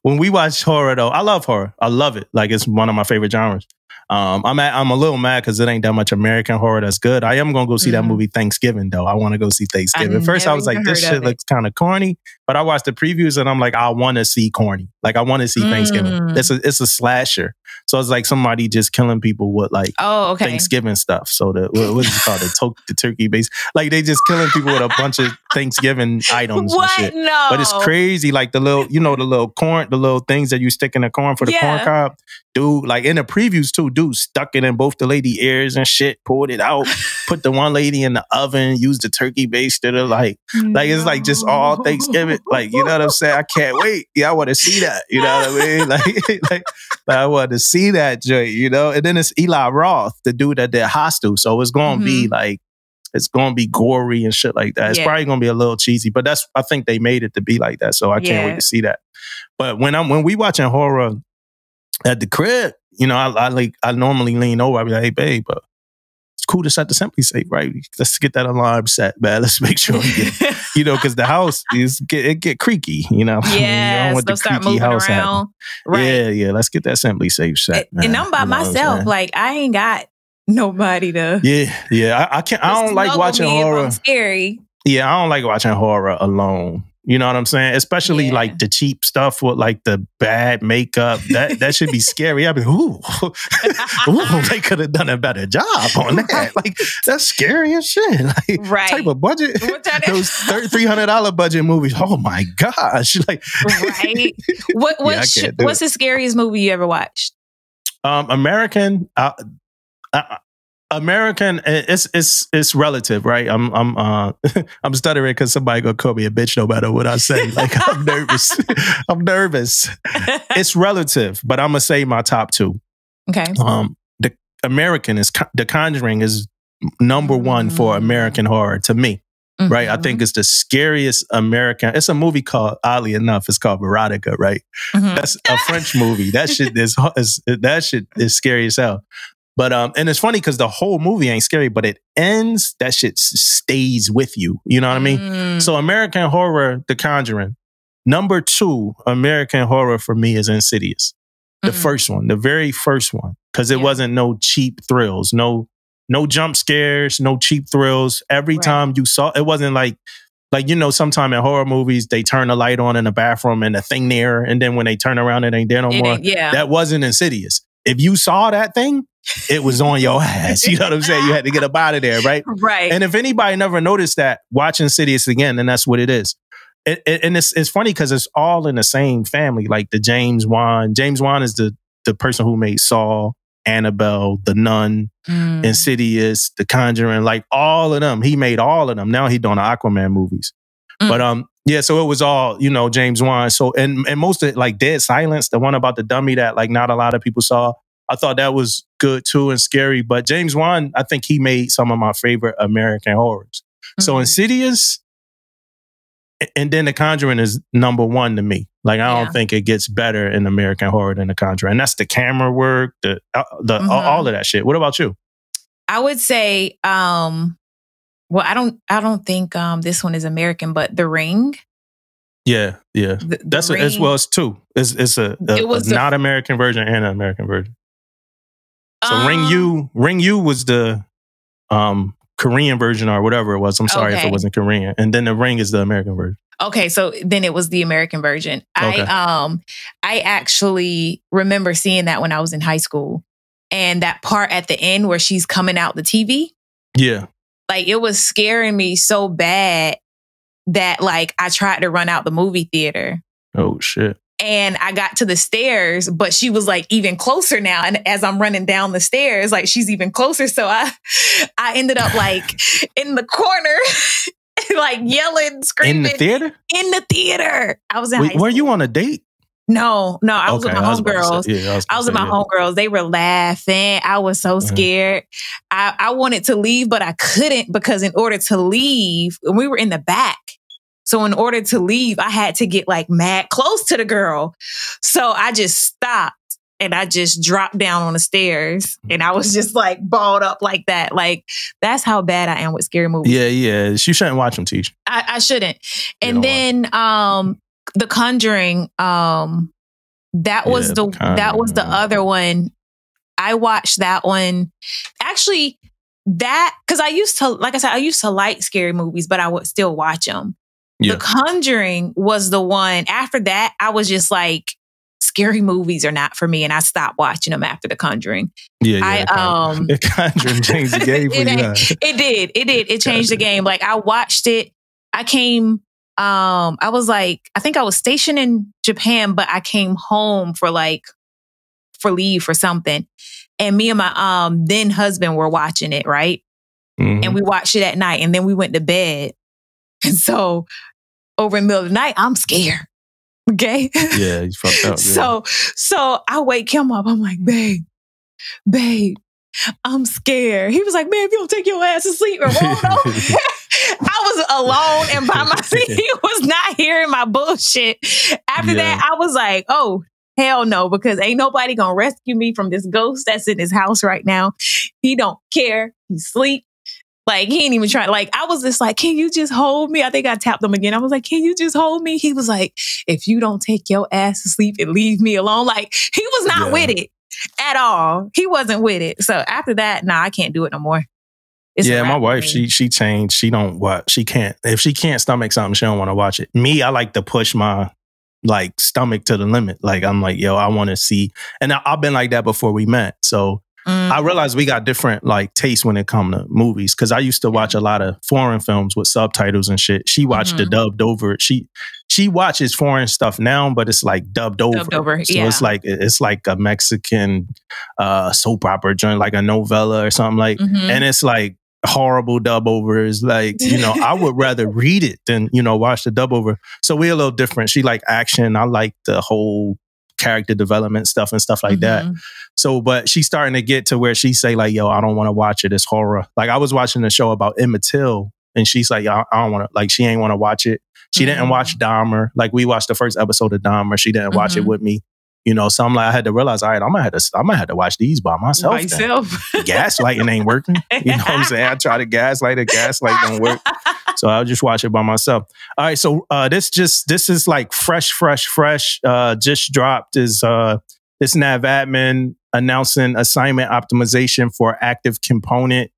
When we watch horror, though, I love horror. I love it. Like, it's one of my favorite genres. I'm a little mad because it ain't that much American horror that's good. I am going to go see that movie Thanksgiving, though. I want to go see Thanksgiving. First, I was like, this shit looks kind of corny. But I watched the previews and I'm like, I want to see corny. Like, I want to see Thanksgiving. It's a slasher. So it's like somebody just killing people with like Thanksgiving stuff. So what is it called? The turkey base. Like they just killing people with a bunch of Thanksgiving items and shit. No. But it's crazy. Like the little, the little corn, the little things that you stick in the corn for the corn cob. Dude, like in the previews too, dude stuck it in both the lady ears and shit, pulled it out, put the one lady in the oven, used the turkey base to the it's like just all Thanksgiving. Like, you know what I'm saying? I can't wait. Yeah, I want to see that. You know what I mean? Like I want to see that joint, And then it's Eli Roth, the dude that did Hostel. So it's going to be like, it's going to be gory and shit like that. It's probably going to be a little cheesy, but I think they made it to be like that. So I can't wait to see that. But when we watching horror at the crib, I normally lean over. I be like, hey, babe, but it's cool to set the Simply Safe, right? Let's get that alarm set, man. Let's make sure we get, because the house get creaky, Yeah, so start moving around. Right. Yeah. Let's get that Simply Safe set, man. And I'm by myself. Like, I ain't got nobody to. Yeah. I can't. I don't like watching horror. I'm scary. Yeah, I don't like watching horror alone. You know what I'm saying? Especially like the cheap stuff with like the bad makeup. That should be scary. I'd be, ooh, they could have done a better job on that. Like, that's scary as shit. Like, type of budget. Those $300 budget movies. Oh my gosh. Like, right. What's the scariest movie you ever watched? American. American, it's relative, right? I'm stuttering because somebody gonna call me a bitch no matter what I say. Like, I'm nervous. It's relative, but I'm gonna say my top 2. Okay. The American is The Conjuring is number 1 for American horror to me, right? I think it's the scariest American. It's a movie called, oddly enough, it's called Veronica, right? That's a French movie. That shit is scary as hell. But and it's funny because the whole movie ain't scary, but it ends, that shit stays with you. You know what I mean? So American horror, The Conjuring. Number 2, American horror for me is Insidious. The first one, the very first one. Because it wasn't no cheap thrills, no jump scares, no cheap thrills. Every time you saw, it wasn't like sometime in horror movies, they turn the light on in the bathroom and the thing there, and then when they turn around, it ain't there no more. Yeah. That wasn't Insidious. if you saw that thing, it was on your ass. You know what I'm saying? You had to get up out of there, right? Right. And if anybody never noticed that, watch Insidious again, then that's what it is. And it's funny because it's all in the same family. Like the James Wan. James Wan is the person who made Saw, Annabelle, The Nun, Insidious, The Conjuring, like all of them. He made all of them. Now he's doing the Aquaman movies. But yeah, so it was all, you know, James Wan. So and most of it, like Dead Silence, the one about the dummy that like not a lot of people saw. I thought that was good too and scary. But James Wan, I think he made some of my favorite American horrors. So Insidious, and then The Conjuring is number one to me. Like I don't think it gets better in American horror than The Conjuring. And that's the camera work, the all of that shit. What about you? I would say, well, I don't think this one is American, but The Ring. Yeah. That's Ring, as well as two. It's a not American version and an American version. So Ring U was the Korean version or whatever it was. I'm sorry if it wasn't Korean. And then The Ring is the American version. Okay, so then it was the American version. Okay. I actually remember seeing that when I was in high school. And that part at the end where she's coming out the TV. Yeah. Like it was scaring me so bad that like I tried to run out the movie theater. Oh shit. And I got to the stairs, but she was like even closer now. And as I'm running down the stairs, like she's even closer. So I ended up like in the corner, like yelling, screaming. In the theater? In the theater. I was in high school. Were you on a date? No, I was with my homegirls. I was with my homegirls. They were laughing. I was so scared. I wanted to leave, but I couldn't because in order to leave, we were in the back. So in order to leave, I had to get like mad close to the girl. So I just stopped and I just dropped down on the stairs and I was just like balled up like that. Like that's how bad I am with scary movies. Yeah. You shouldn't watch them, Teach. I shouldn't. And then The Conjuring, that was the other one. I watched that one. Actually, because I used to like scary movies, but I would still watch them. Yeah. The Conjuring was the one. After that, I was just like, scary movies are not for me, and I stopped watching them after The Conjuring. The Conjuring changed the game for you. It did. It changed the game. Like I watched it. I came. I was like, I think I was stationed in Japan, but I came home for leave for something, and me and my then husband were watching it, right? Mm-hmm. And we watched it at night, and then we went to bed. And so over in the middle of the night, I'm scared. Okay. Yeah, you fucked up. Yeah. So I wake him up. I'm like, babe, I'm scared. He was like, man, if you don't take your ass to sleep and roll over. I was alone and by myself. He was not hearing my bullshit. After that, I was like, oh, hell no, because ain't nobody gonna rescue me from this ghost that's in his house right now. He don't care. He sleep. Like, he ain't even trying. Like, I was just like, can you just hold me? I think I tapped him again. I was like, can you just hold me? He was like, if you don't take your ass to sleep and leave me alone. Like, he was not with it at all. He wasn't with it. So after that, I can't do it no more. My wife, she changed. She don't watch. She can't. If she can't stomach something, she don't want to watch it. Me, I like to push my stomach to the limit. Like, I'm like, yo, I want to see. And I've been like that before we met. So I realized we got different tastes when it comes to movies. Because I used to watch a lot of foreign films with subtitles and shit. She watched the dubbed over. She watches foreign stuff now, but it's like dubbed over. So it's like a Mexican soap opera joint, like a novella or something and it's like horrible dub over. Is like, I would rather read it than watch the dub over. So we're a little different. She like action. I like the whole character development stuff and stuff like that. So, but she's starting to get to where she say like, yo, I don't want to watch it. It's horror. Like I was watching a show about Emmett Till and she's like, I don't want to, like, she ain't want to watch it. She didn't watch Dahmer. Like we watched the first episode of Dahmer. She didn't watch it with me. So I'm like, I had to realize, all right, I'm gonna have to watch these by myself. Gaslighting ain't working. You know what I'm saying? I try to gaslight don't work. So I'll just watch it by myself. All right, so this is like fresh. Just dropped is this nav admin announcing assignment optimization for active component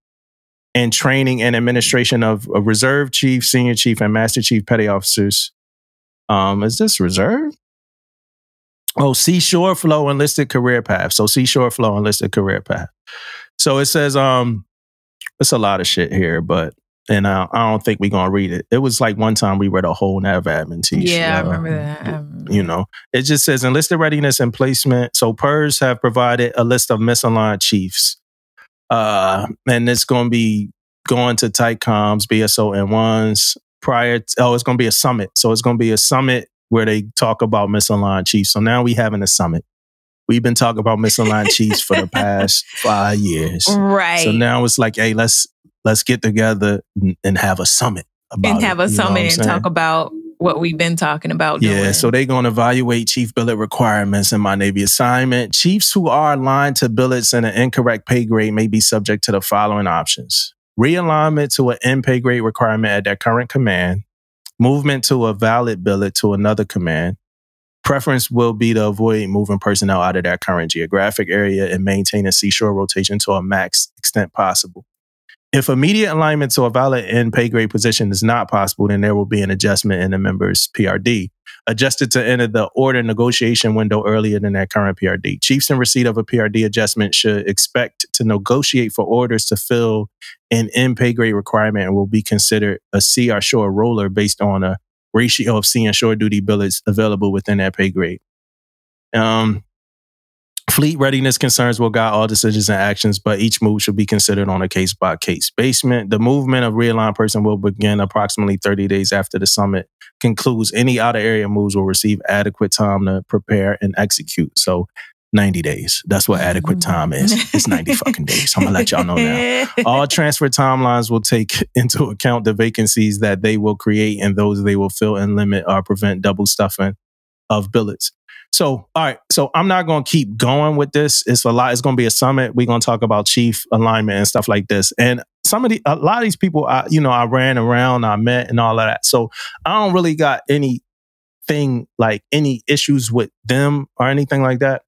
and training and administration of a reserve chief, senior chief, and master chief petty officers. Is this reserve? Oh, Seashore Flow Enlisted Career Path. So Seashore Flow Enlisted Career Path. So it says, it's a lot of shit here, but and I don't think we're gonna read it. It was like one time we read a whole nav admin teach. Yeah, I remember that. You know, it just says enlisted readiness and placement. So PERS have provided a list of misaligned chiefs. And it's gonna be going to TICOMs, BSO N1s it's gonna be a summit. So it's gonna be a summit where they talk about misaligned chiefs. So now we having a summit. We've been talking about misaligned chiefs for the past 5 years. Right. So now it's like, hey, let's get together and have a summit about and have it, a summit and talk about what we've been talking about doing. Yeah, so they're going to evaluate chief billet requirements in my Navy assignment. Chiefs who are aligned to billets in an incorrect pay grade may be subject to the following options. Realignment to an in pay grade requirement at their current command. Movement to a valid billet to another command. Preference will be to avoid moving personnel out of their current geographic area and maintain a seashore rotation to a max extent possible. If immediate alignment to a valid in pay grade position is not possible, then there will be an adjustment in the member's PRD, adjusted to enter the order negotiation window earlier than their current PRD. Chiefs in receipt of a PRD adjustment should expect to negotiate for orders to fill an in pay grade requirement and will be considered a sea or shore roller based on a ratio of sea and shore duty billets available within that pay grade. Fleet readiness concerns will guide all decisions and actions, but each move should be considered on a case-by-case basis. The movement of realigned person will begin approximately 30 days after the summit concludes. Any out-of-area moves will receive adequate time to prepare and execute. So 90 days. That's what adequate time is. It's 90 fucking days. I'm going to let y'all know now. All transfer timelines will take into account the vacancies that they will create and those they will fill and limit or prevent double stuffing of billets. So, all right. So I'm not going to keep going with this. It's a lot. It's going to be a summit. We're going to talk about chief alignment and stuff like this. And a lot of these people, I ran around, I met and all of that. So I don't really got anything like any issues with them or anything like that.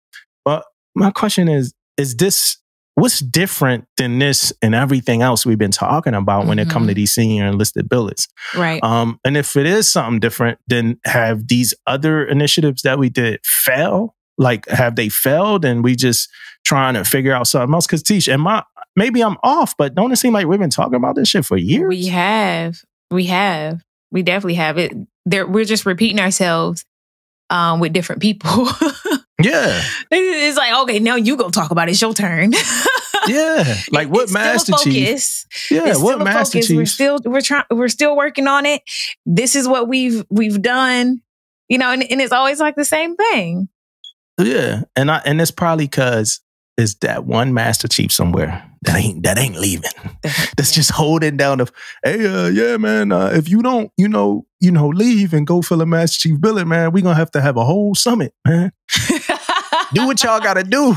But my question is this, what's different than this and everything else we've been talking about when it comes to these senior enlisted billets? Right. And if it is something different, then have these other initiatives that we did fail? Like, have they failed and we just trying to figure out something else? Because Tish, maybe I'm off, but don't it seem like we've been talking about this shit for years? We have. We definitely have it. We're just repeating ourselves with different people. Yeah. It's like, okay, now you go talk about it. It's your turn. Yeah. Like what Master Chief? Yeah, what Master Chief? We're still working on it. This is what we've done. And it's always like the same thing. Yeah. And it's probably because it's that one Master Chief somewhere that ain't leaving. That's just holding down the, hey, yeah, man, if you don't, leave and go fill a Master Chief billet, man, we're going to have a whole summit, man. Do what y'all got to do.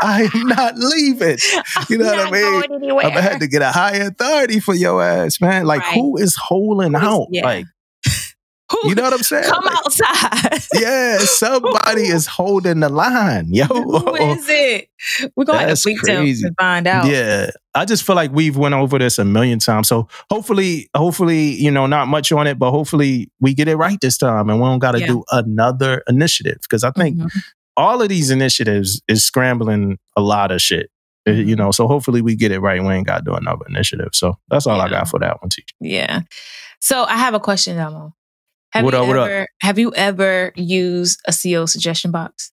I am not leaving. You know what I mean? I'm going to have to get a higher authority for your ass, man. Like, right. Who is holding out? Yeah. Like, you know what I'm saying? Come outside. Yeah, somebody is holding the line, yo. Who is it? We're going to have to speak to them to find out. Yeah, I just feel like we've went over this a million times. So hopefully, not much on it, but hopefully we get it right this time and we don't got to do another initiative. Because I think all of these initiatives is scrambling a lot of shit. So hopefully we get it right. We ain't got to do another initiative. So that's all I got for that one, teacher. Yeah. So I have a question, Damo. Have you ever used a CO suggestion box?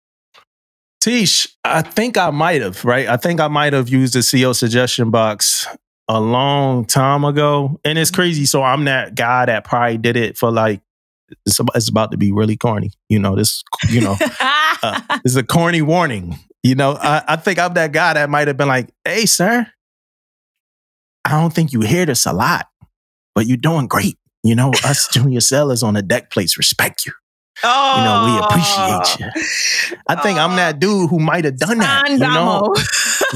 Tish, I think I might have, right? I think I might have used a CO suggestion box a long time ago. And it's crazy. So I'm that guy that probably did it for like, it's about to be really corny. This is a corny warning. I think I'm that guy that might have been like, hey, sir, I don't think you hear this a lot, but you're doing great. Us junior sailors on the deck plates respect you. Oh, we appreciate you. I think I'm that dude who might have done that. Damo.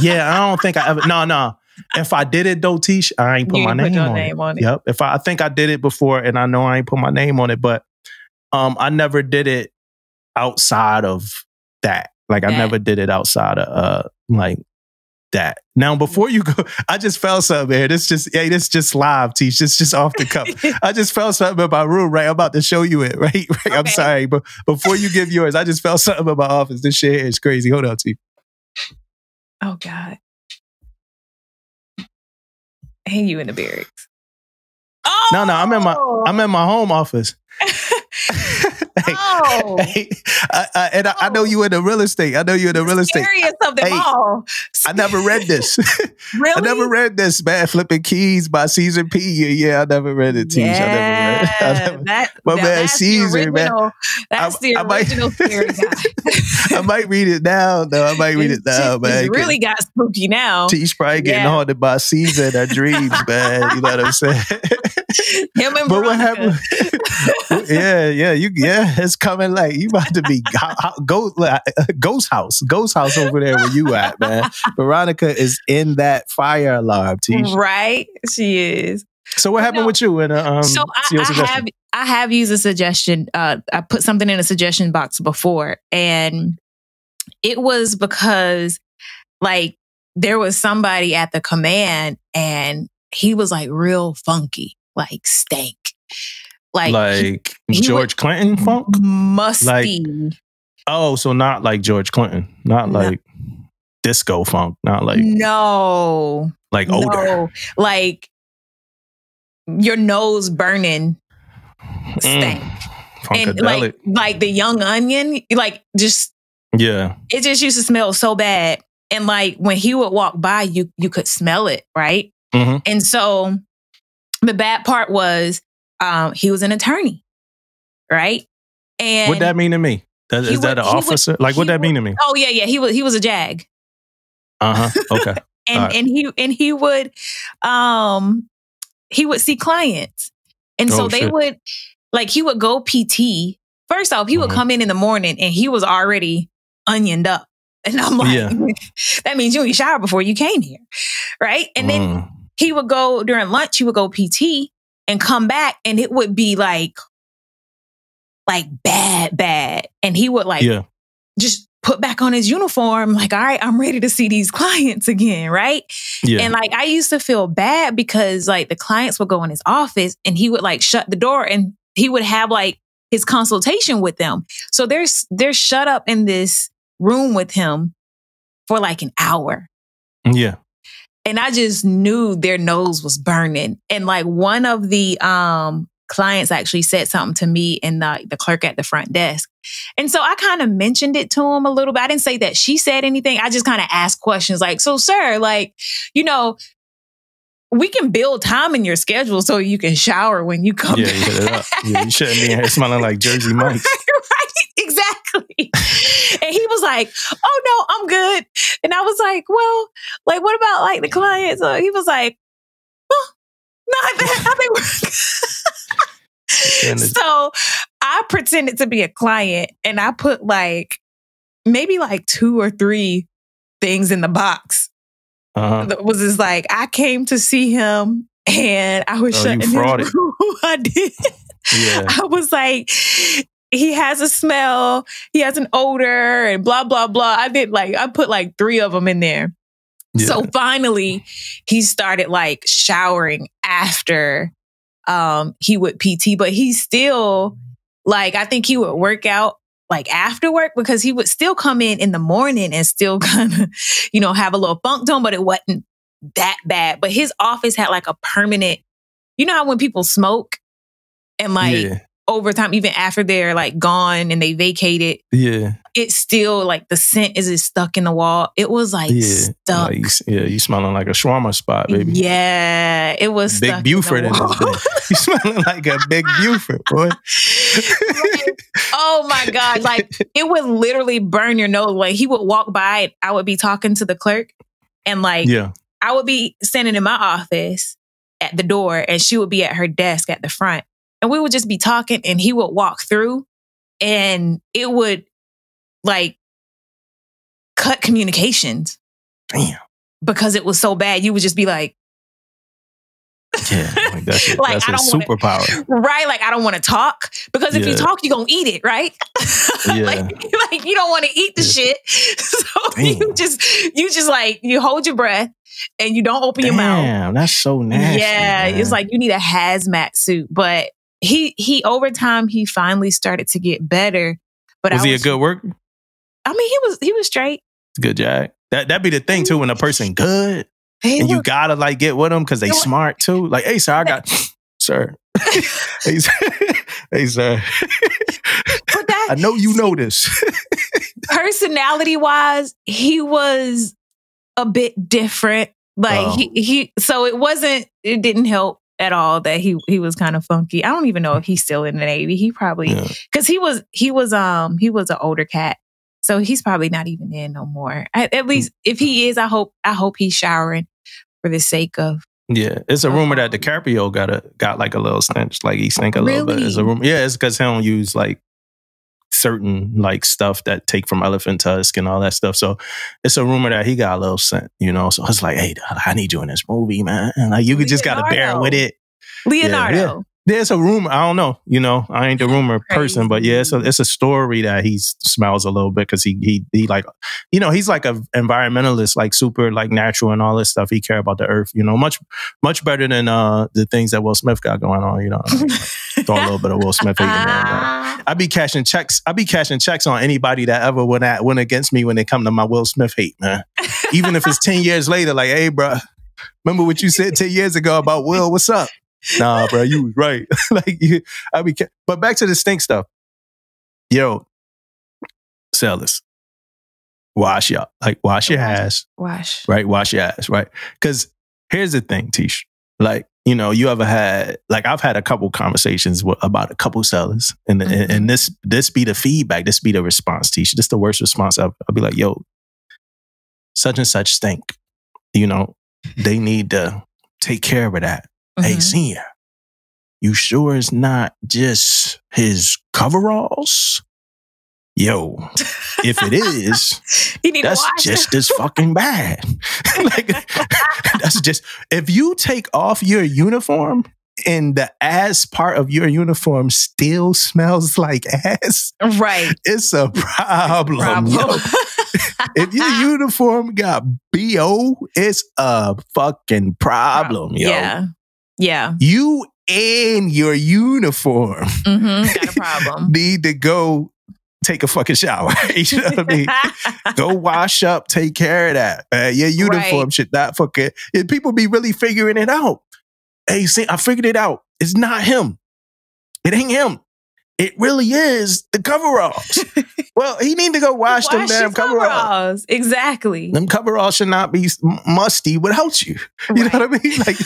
Yeah, I don't think I ever. No. If I did it though, Tish, I ain't put my name on it. Yep. I think I did it before, and I know I ain't put my name on it, but I never did it outside of that. Like I never did it outside of that. Now, before you go, I just felt something here. This just live, Teach. This just off the cuff. I just felt something in my room, right? I'm about to show you it, right? Okay. I'm sorry, but before you give yours, I just felt something in my office. This shit is crazy. Hold on, Teach. Oh, God. Hang you in the barracks. Oh! No, I'm in my home office. I know you in the real estate. I know you in the real estate. Serious of them all. I never read this. Really? I never read this, man. Flipping Keys by Caesar P. Yeah, I never read it, Teach. Yeah, man, Caesar, man. That's the original scary guy. I might read it now, though. I might read it now, man. It really got spooky now. Teach probably getting haunted by Caesar in her dreams, man. You know what I'm saying? Him and but what happened? It's coming like you about to be ghost house over there where you at, man. Veronica is in that fire alarm, Teach. Right, she is. So what happened with you? So I have used a suggestion. I put something in a suggestion box before, and it was because like there was somebody at the command, and he was like real funky, like stank. Like George Clinton funk? Musty. So not like George Clinton. Not like disco funk. Not like... No. Like odor. No. Like your nose burning stank. And like the young onion, like just... Yeah. It just used to smell so bad. And like when he would walk by, you could smell it, right? Mm-hmm. And so the bad part was he was an attorney, right? And what'd that mean to me? Is that an officer? What'd that mean to me? Oh yeah. He was a JAG. Okay. And he would see clients, and so they would he would go PT. First off, he would come in the morning, and he was already onioned up, and I'm like, that means you didn't shower before you came here, right? And then he would go during lunch. He would go PT. And come back, and it would be like bad. And he would just put back on his uniform, like, all right, I'm ready to see these clients again, right? Yeah. And like I used to feel bad because like the clients would go in his office, and he would like shut the door, and he would have like his consultation with them. So they're shut up in this room with him for like an hour. Yeah. And I just knew their nose was burning. And like one of the clients actually said something to me and the clerk at the front desk. And so I kind of mentioned it to him a little bit. I didn't say that she said anything. I just kind of asked questions like, so sir, like, we can build time in your schedule so you can shower when you come back. You hit it up. You shouldn't be in here smelling like Jersey Mike's. Right, exactly. And he was like, oh no, I'm good. And I was like, well, like, what about like the clients? So he was like, oh, no, I think we're So I pretended to be a client, and I put like maybe like 2 or 3 things in the box. It was just like, I came to see him, and I was shutting his room. I did. Yeah. I was like, he has a smell, he has an odor, and blah, blah, blah. I put like 3 of them in there. Yeah. So finally, he started like showering after he would PT, but he still like, I think he would work out like after work, because he would still come in the morning and still kind of, have a little funk to him, but it wasn't that bad. But his office had like a permanent, you know how when people smoke and like over time, even after they're like gone and they vacated, it's still like the scent is stuck in the wall. It was like stuck. Like, you smelling like a shawarma spot, baby. Yeah, it was Big stuck Buford in the wall. You smelling like a Big Buford, boy. Oh my God. Like it would literally burn your nose. Like he would walk by, I would be talking to the clerk, and like I would be standing in my office at the door, and she would be at her desk at the front. And we would just be talking, and he would walk through, and it would like cut communications. Damn. Because it was so bad. You would just be like, Yeah, like that's it. Like, That's I a don't superpower. Right? Like, I don't want to talk because if you talk, you're going to eat it, right? Yeah. like you don't want to eat the shit. So you just like, you hold your breath and you don't open your mouth. Damn, that's so nasty. Yeah, man. it's like you need a hazmat suit. But he over time, he finally started to get better. But was he a good worker? I mean, he was straight. Good Jack. That'd be the thing too when a person good and you gotta like get with them because they smart too. Like, hey sir, I got sir. Hey sir. But I know you know this. Personality wise, he was a bit different. Like so it didn't help at all that he was kind of funky. I don't even know if he's still in the Navy. He probably because he was an older cat. So he's probably not even in no more. At least if he is, I hope he's showering for the sake of. Yeah, it's a rumor that DiCaprio got like a little stench, like he stink a little bit. It's a rumor. Yeah, it's because he don't use like certain like stuff that take from elephant tusk and all that stuff. So it's a rumor that he got a little scent, you know. So it's like, hey, I need you in this movie, man. And like you just got to bear with it. Leonardo. Yeah. There's a rumor. I don't know. You know, I ain't the rumor person, but yeah, it's a story that he smells a little bit because he like, you know, he's like an environmentalist, like super like natural and all this stuff. He care about the earth, you know, much better than the things that Will Smith got going on. You know, throw a little bit of Will Smith hate in there. I be cashing checks on anybody that ever went against me when they come to my Will Smith hate, man. Even if it's 10 years later, like, hey, bro, remember what you said 10 years ago about Will? What's up? Nah, bro, you was right. But back to the stink stuff. Yo, sellers, wash your ass. Right? Wash your ass, right? Because here's the thing, Tish. Like, you know, you ever had, like, I've had a couple conversations about a couple sellers, and this be the feedback, this be the response, Tish. This the worst response ever. I'll be like, yo, such and such stink. You know, they need to take care of that. Hey, senior, you sure it's not just his coveralls? Yo, if it is, that's just as fucking bad. Like, that's just, if you take off your uniform and the ass part of your uniform still smells like ass, right? It's a problem. Yo. If your uniform got BO, it's a fucking problem, yo. Yeah. You and your uniform got a problem. need to go take a fucking shower. You know what I mean? Go wash up, take care of that. Your uniform should not fucking... People be really figuring it out. Hey, see, I figured it out. It's not him. It ain't him. It really is the coveralls. Well, he need to go wash them damn coveralls. Exactly. Them coveralls should not be musty without you. You know what I mean? Like,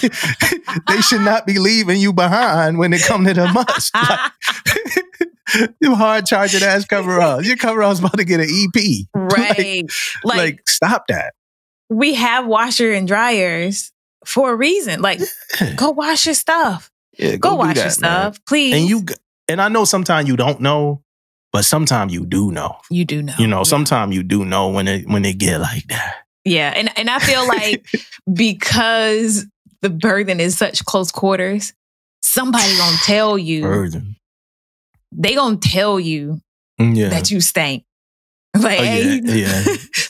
they should not be leaving you behind when it come to the must. Like, you hard charging ass coveralls. Your coveralls about to get an EP. Right. Like, stop that. We have washer and dryers for a reason. Like, go wash your stuff. Yeah, go wash your stuff, please. And I know sometimes you don't know, but sometimes you do know. You do know. You know, sometimes you do know when it get like that. Yeah. And I feel like because the burden is such close quarters, somebody gonna tell you. Burden. They gonna tell you that you stink. Like, hey, and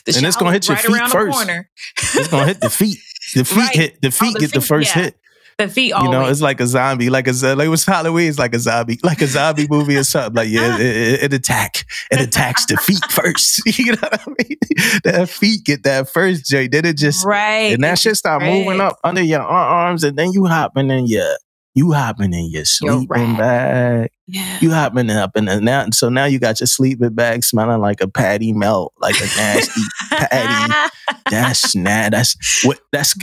it's gonna hit your feet first. It's gonna hit the feet. The feet get the first hit. The feet always. You know, it's like a zombie. Like what's Halloween? It's like a zombie movie or something. Like, it attacks the feet first. You know what I mean? That feet get that first joy. Then it just and that shit start moving up under your arms, and then you hopping in your sleeping bag. Yeah. You hopping up in the now. So now you got your sleeping bag smelling like a patty melt, like a nasty patty. That's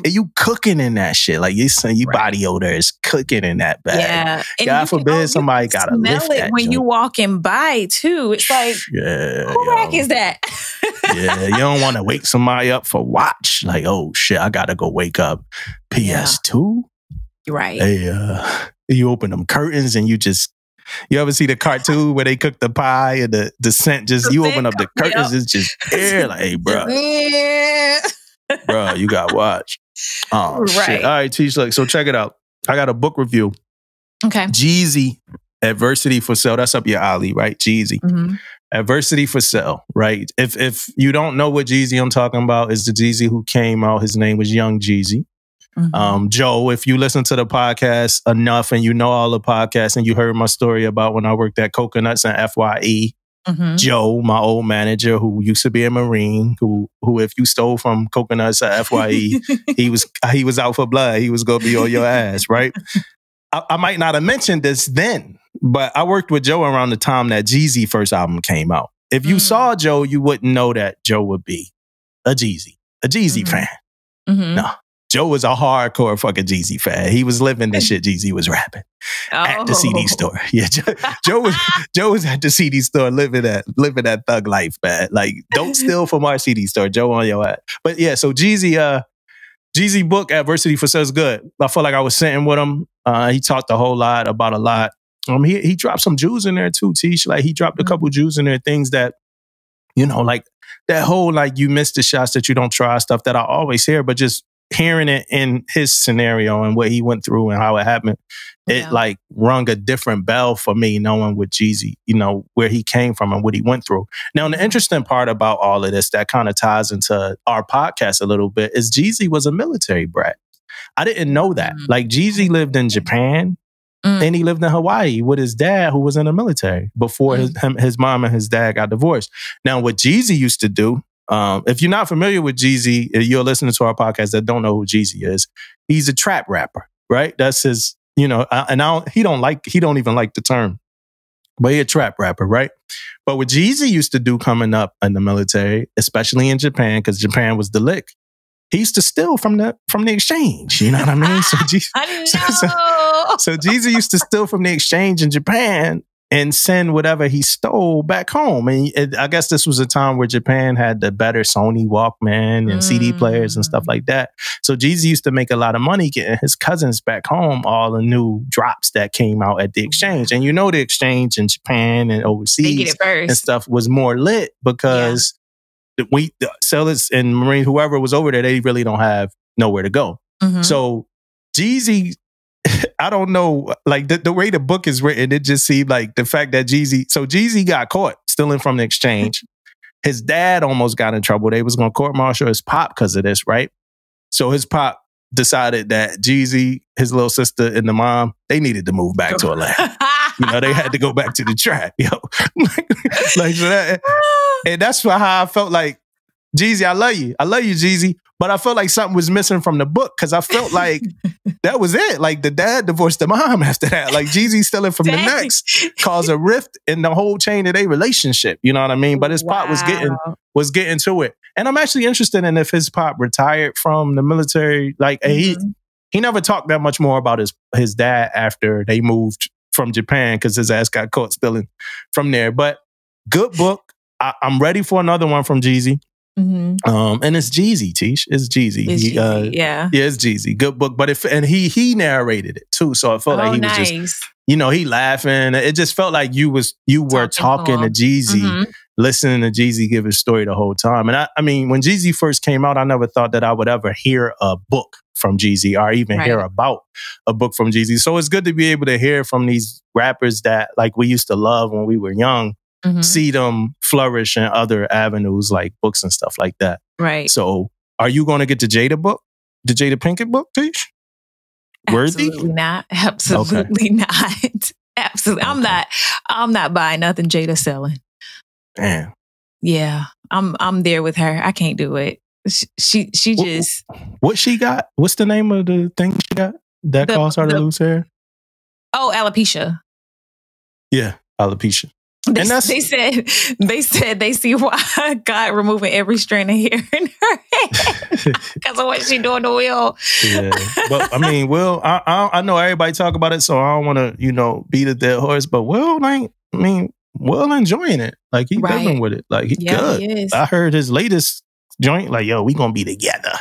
you cooking in that shit. Like your body odor is cooking in that bag. Yeah. And God forbid somebody gotta lift that when you walking by too. It's like, who rack is that? Yeah, you don't want to wake somebody up for watch. Like, oh shit, I gotta go wake up. PS2. Right. Hey, you open them curtains and you ever see the cartoon where they cook the pie and the scent you open up the curtains, it's just air. Like, hey, bro. Bro, you got to watch. Oh, shit. All right, Tish, look, so check it out. I got a book review. Okay. Jeezy, Adversity for Sale. That's up your alley, right? Jeezy. Adversity for Sale, right? If you don't know what Jeezy I'm talking about, is the Jeezy who came out. His name was Young Jeezy. Joe, if you listen to the podcast enough and you know all the podcasts and you heard my story about when I worked at Coconuts and FYE, Joe, my old manager who used to be a Marine, who if you stole from Coconuts at FYE, he was out for blood. He was going to be on your ass, right? I might not have mentioned this then, but I worked with Joe around the time that Jeezy first album came out. If you saw Joe, you wouldn't know that Joe would be a Jeezy fan. No. Joe was a hardcore fucking Jeezy fan. He was living the shit Jeezy was rapping at the CD store. Yeah, Joe was at the CD store living that thug life, man. Like, don't steal from our CD store. Joe on your ass. But yeah, so Jeezy book, Adversity for Sale, is good. I felt like I was sitting with him. He talked a whole lot about a lot. He dropped some Jews in there too, Tish. Like, he dropped a couple Jews in there, things that, you know, like that whole, like, you missed the shots that you don't try stuff that I always hear, but just hearing it in his scenario and what he went through and how it happened, it like rung a different bell for me, knowing what Jeezy, you know, where he came from and what he went through. Now, the interesting part about all of this that kind of ties into our podcast a little bit is Jeezy was a military brat. I didn't know that. Like, Jeezy lived in Japan and he lived in Hawaii with his dad, who was in the military before his mom and his dad got divorced. Now, what Jeezy used to do, if you're not familiar with Jeezy, you're listening to our podcast that don't know who Jeezy is. He's a trap rapper, right? That's his, you know, he don't even like the term, but he's a trap rapper, right? But what Jeezy used to do coming up in the military, especially in Japan, because Japan was the lick, he used to steal from the exchange. You know what I mean? So Jeezy used to steal from the exchange in Japan and send whatever he stole back home. And I guess this was a time where Japan had the better Sony Walkman and CD players and stuff like that. So Jeezy used to make a lot of money getting his cousins back home all the new drops that came out at the exchange. And you know, the exchange in Japan and overseas and stuff was more lit because the sellers and Marines, whoever was over there, they really don't have nowhere to go. So Jeezy, I don't know, like the way the book is written, it just seemed like the fact that Jeezy got caught stealing from the exchange. His dad almost got in trouble. They was going to court-martial his pop because of this, right? So his pop decided that Jeezy, his little sister, and the mom, they needed to move back to Atlanta. You know, they had to go back to the trap, yo. like so that, and that's how I felt like, Jeezy, I love you, Jeezy. But I felt like something was missing from the book because I felt like that was it. Like, the dad divorced the mom after that. Like, Jeezy stealing from the next caused a rift in the whole chain of their relationship. You know what I mean? But his pop was getting to it. And I'm actually interested in if his pop retired from the military. Like, he never talked that much more about his dad after they moved from Japan because his ass got caught stealing from there. But good book. I'm ready for another one from Jeezy. And it's Jeezy, Tish. It's Jeezy. It's Jeezy. Good book. But he narrated it too. So I felt like he was just, you know, he laughing. It just felt like you were talking to Jeezy, listening to Jeezy give his story the whole time. And I mean, when Jeezy first came out, I never thought that I would ever hear a book from Jeezy or even hear about a book from Jeezy. So it's good to be able to hear from these rappers that, like, we used to love when we were young. See them flourish in other avenues like books and stuff like that. Right. So are you going to get the Jada book? The Jada Pinkett book, Tish? Worthy? Absolutely not. Absolutely not. Absolutely. Okay. I'm not buying nothing Jada selling. Damn. Yeah. I'm there with her. I can't do it. She just... What she got? What's the name of the thing she got that caused her to lose hair? Oh, alopecia. Yeah, alopecia. They said they see why God removing every strand of hair in her head because of what she doing to Will. Yeah, but I mean, Will, I know everybody talk about it, so I don't want to, you know, beat a dead horse. But Will, like, I mean, Will enjoying it, like he living with it, like he good. He is. I heard his latest joint, like, yo, we gonna be together.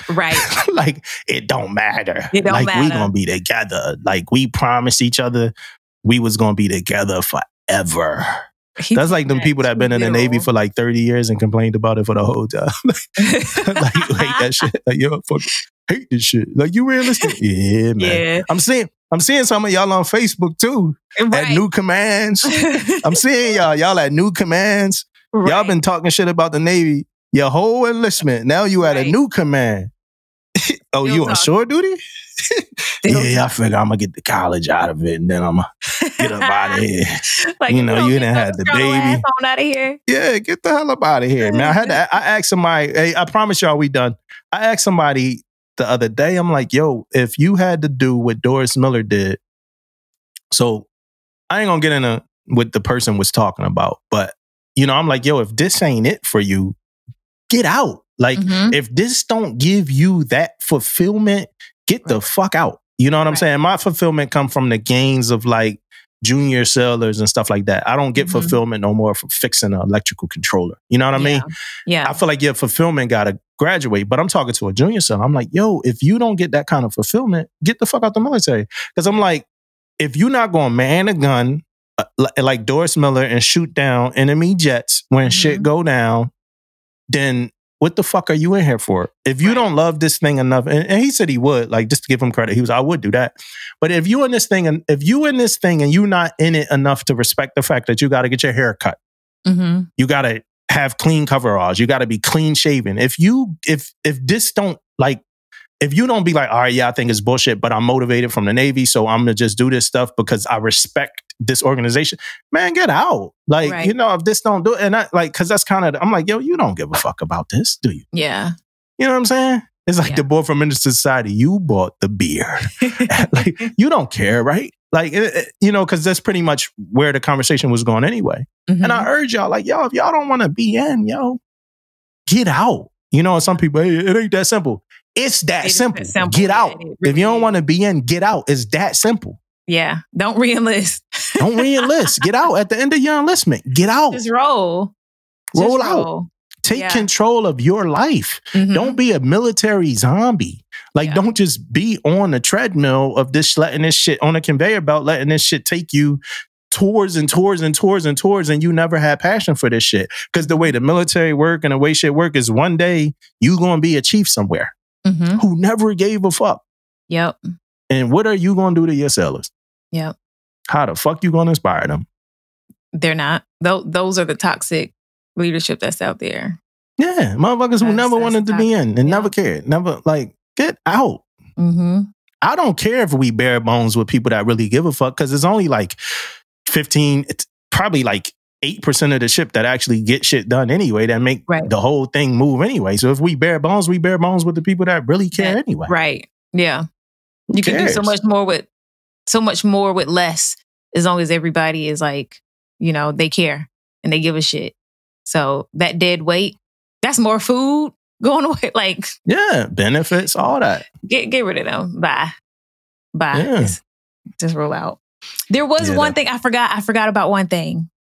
Right. Like, it don't matter. It don't matter. We gonna be together. Like, we promised each other we was gonna be together forever. That's like them people that been in the Navy for like 30 years and complained about it for the whole time. Like you hate that shit. Like, yo, fuck, hate this shit. Like, you realistic? Yeah, man. Yeah. I'm seeing some of y'all on Facebook too. Right. At New Commands. I'm seeing y'all at New Commands. Right. Y'all been talking shit about the Navy your whole enlistment. Now you at a new command. Oh, you on shore duty? Yeah, I figure I'm gonna get the college out of it, and then I'm gonna get up out of here. Like, you didn't have the baby. On out of here. Yeah, get the hell up out of here, man. I asked somebody. Hey, I promise y'all, we done. I asked somebody the other day. I'm like, yo, if you had to do what Doris Miller did, so I ain't gonna get into what the person was talking about, but I'm like, yo, if this ain't it for you, get out. Like, if this don't give you that fulfillment, get the fuck out. You know what I'm saying? My fulfillment come from the gains of like junior sailors and stuff like that. I don't get fulfillment no more from fixing an electrical controller. You know what I mean? Yeah. I feel like your fulfillment got to graduate. But I'm talking to a junior sailor. I'm like, yo, if you don't get that kind of fulfillment, get the fuck out the military. Because I'm like, if you're not going to man a gun like Doris Miller and shoot down enemy jets when shit go down, then what the fuck are you in here for? If you don't love this thing enough, and he said he would, like, just to give him credit, he was, I would do that. But if you in this thing and you're not in it enough to respect the fact that you got to get your hair cut, you got to have clean coveralls, you got to be clean shaven. If this don't like, if you don't be like, all right, yeah, I think it's bullshit, but I'm motivated from the Navy, so I'm gonna just do this stuff because I respect this organization, man, get out. Like, if this don't do it, and I like, cause that's kind of, I'm like, yo, you don't give a fuck about this, do you? Yeah. You know what I'm saying? It's like the boy from Minister Society, you bought the beer. Like, you don't care, right? Like, cause that's pretty much where the conversation was going anyway. And I urge y'all, like, yo, if y'all don't want to be in, get out. Some people, hey, it ain't that simple. It's that simple. Get out. Really, if you don't want to be in, get out. It's that simple. Yeah. Don't re-enlist. Don't re-enlist. Get out at the end of your enlistment. Get out. Just roll. Roll out. Take control of your life. Don't be a military zombie. Like, don't just be on the treadmill of this, letting this shit on a conveyor belt, letting this shit take you tours and tours and tours and tours, and you never had passion for this shit. Because the way the military work and the way shit work is one day you going to be a chief somewhere who never gave a fuck. Yep. And what are you going to do to your sailors? Yep. How the fuck you going to inspire them? They're not. Those are the toxic leadership that's out there. Yeah. Motherfuckers who never wanted to be in and never cared. Never, like, get out. I don't care if we bare bones with people that really give a fuck, because it's only like 15, it's probably like 8% of the ship that actually get shit done anyway, that make the whole thing move anyway. So if we bare bones with the people that really care anyway. Right. Yeah. You can do so much more with less, as long as everybody is like, they care and they give a shit. So that dead weight, that's more food going away. Like, yeah, benefits, all that. Get rid of them. Bye. Yeah. Just roll out. There was one thing I forgot. I forgot about one thing.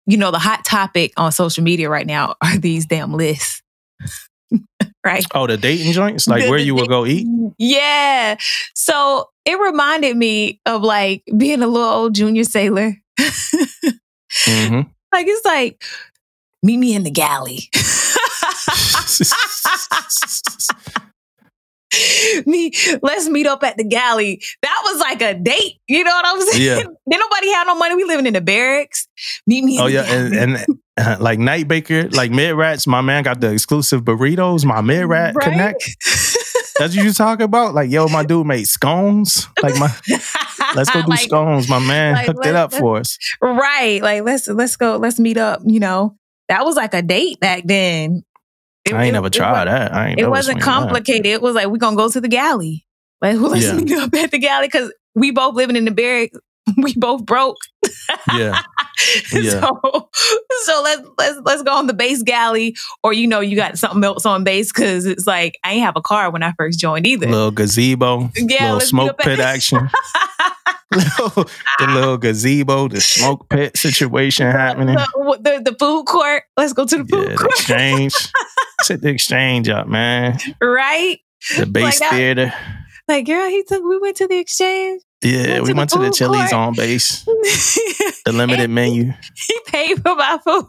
The hot topic on social media right now are these damn lists. Right? Oh, the dating joints? Like where you will go eat? Yeah. So it reminded me of like being a little old junior sailor. Like, it's like, meet me in the galley. Let's meet up at the galley. That was like a date. You know what I'm saying? Yeah. Didn't nobody have no money. We living in the barracks. Meet me in the galley. And like Night Baker, like Mid-Rats, my man got the exclusive burritos, my Mid-Rat Connect. That's what you talking about? Like, yo, my dude made scones. Like, let's go do scones. My man hooked it up for us. Right. Like, let's go. Let's meet up. That was like a date back then. I ain't never tried that. It wasn't complicated. It was like, we're going to go to the galley. Like, let's meet up at the galley, because we both living in the barracks. We both broke. Yeah. So let's go on the base galley, or you got something else on base, because it's like, I ain't have a car when I first joined either. Little gazebo, little smoke pit action. The little gazebo, the smoke pit situation happening. The food court. Let's go to the food court. The exchange. Set the exchange up, man. Right? The base theater. Like, girl, we went to the exchange. Yeah, we went to the Chili's on base. The limited menu. He paid for my food.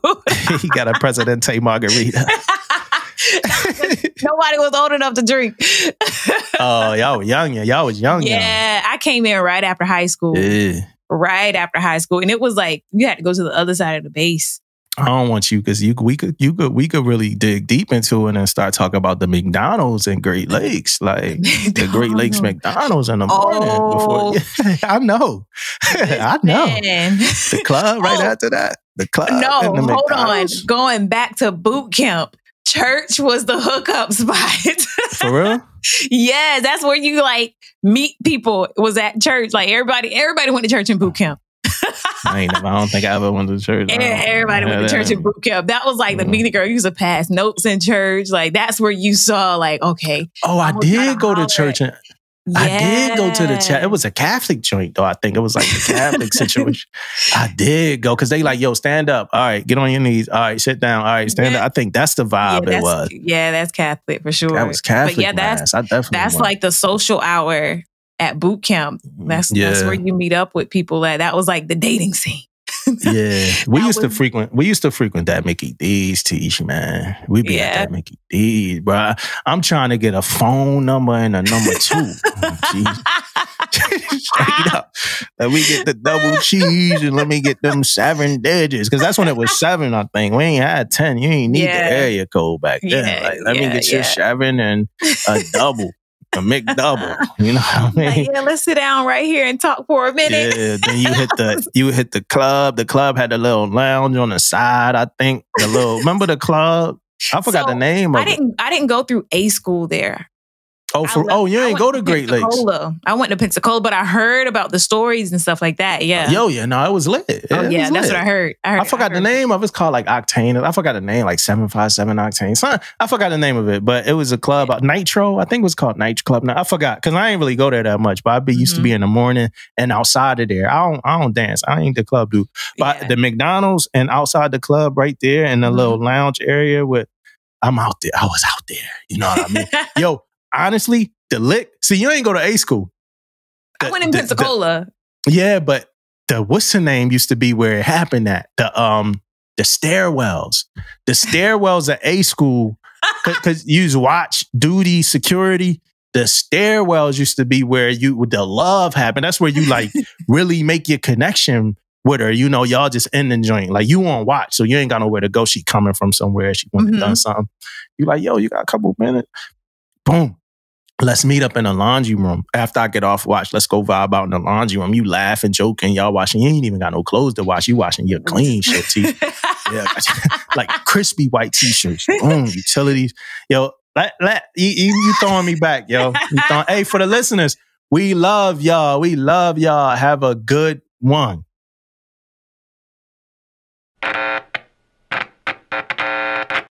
He got a Presidente margarita. Nobody was old enough to drink. Oh, y'all were young. Y'all was young. Yeah, I came in right after high school. Yeah. Right after high school. And it was like, you had to go to the other side of the base. I don't want you because we could really dig deep into it and start talking about the McDonald's in Great Lakes, like the Great Lakes McDonald's in the morning. Before I know, I know the club right after that. The club. No, and the hold on. McDonald's. Going back to boot camp, church was the hookup spot. For real? Yeah, that's where you like meet people. It was at church. Like everybody went to church in boot camp. I don't think I ever went to church. Everybody went to church in boot camp. That was like the meeting girl. You used to pass notes in church. Like that's where you saw like, okay. Oh, I did go to church. I did go to the church. It was a Catholic joint though. I think it was like the Catholic situation. I did go because they like, yo, stand up. All right, get on your knees. All right, sit down. All right, stand up. I think that's the vibe it was. Yeah, that's Catholic for sure. That was Catholic. But yeah, that's like the social hour at boot camp. That's where you meet up with people. That was like the dating scene. Yeah, we used to frequent that Mickey D's, Tish, man. We be at that Mickey D's, bro. I'm trying to get a phone number and a number 2. Straight up. Let me get the double cheese and let me get them 7 digits. Because that's when it was 7, I think. We ain't had 10. You ain't need the area code back then. Like, let me get your 7 and a double. A McDouble, you know what I mean? Like, let's sit down right here and talk for a minute. Yeah, then you hit the club. The club had a little lounge on the side. I think remember the club? I forgot the name of it. I didn't go through a school there. You ain't go to Great Lakes. I went to Pensacola, but I heard about the stories and stuff like that. Yeah. No, it was lit. That's what I heard. I forgot the name of it. It's called like Octane. I forgot the name, like 757 Octane. I forgot the name of it, but it was a club, Nitro. I think it was called Nitro Club. Now I forgot because I ain't really go there that much, but used to be in the morning and outside of there. I don't dance. I ain't the club dude. But the McDonald's and outside the club right there in the little lounge area I'm out there. I was out there. You know what I mean? Yo, honestly, the lick. See, you ain't go to A school. I went in Pensacola. But what's the name used to be where it happened at the stairwells. The stairwells at A school, because you watch duty security. The stairwells used to be where the love happened. That's where you like really make your connection with her. You know, y'all just in the joint. Like you on watch, so you ain't got nowhere to go. She coming from somewhere. She went and done something. You like, yo, you got a couple minutes. Boom. Let's meet up in the laundry room. After I get off watch, let's go vibe out in the laundry room. You laughing, joking, y'all washing. You ain't even got no clothes to wash. You washing your clean shit, T. Yeah, like crispy white t-shirts. Boom, utilities. Yo, you throwing me back, yo. Hey, for the listeners, we love y'all. We love y'all. Have a good one.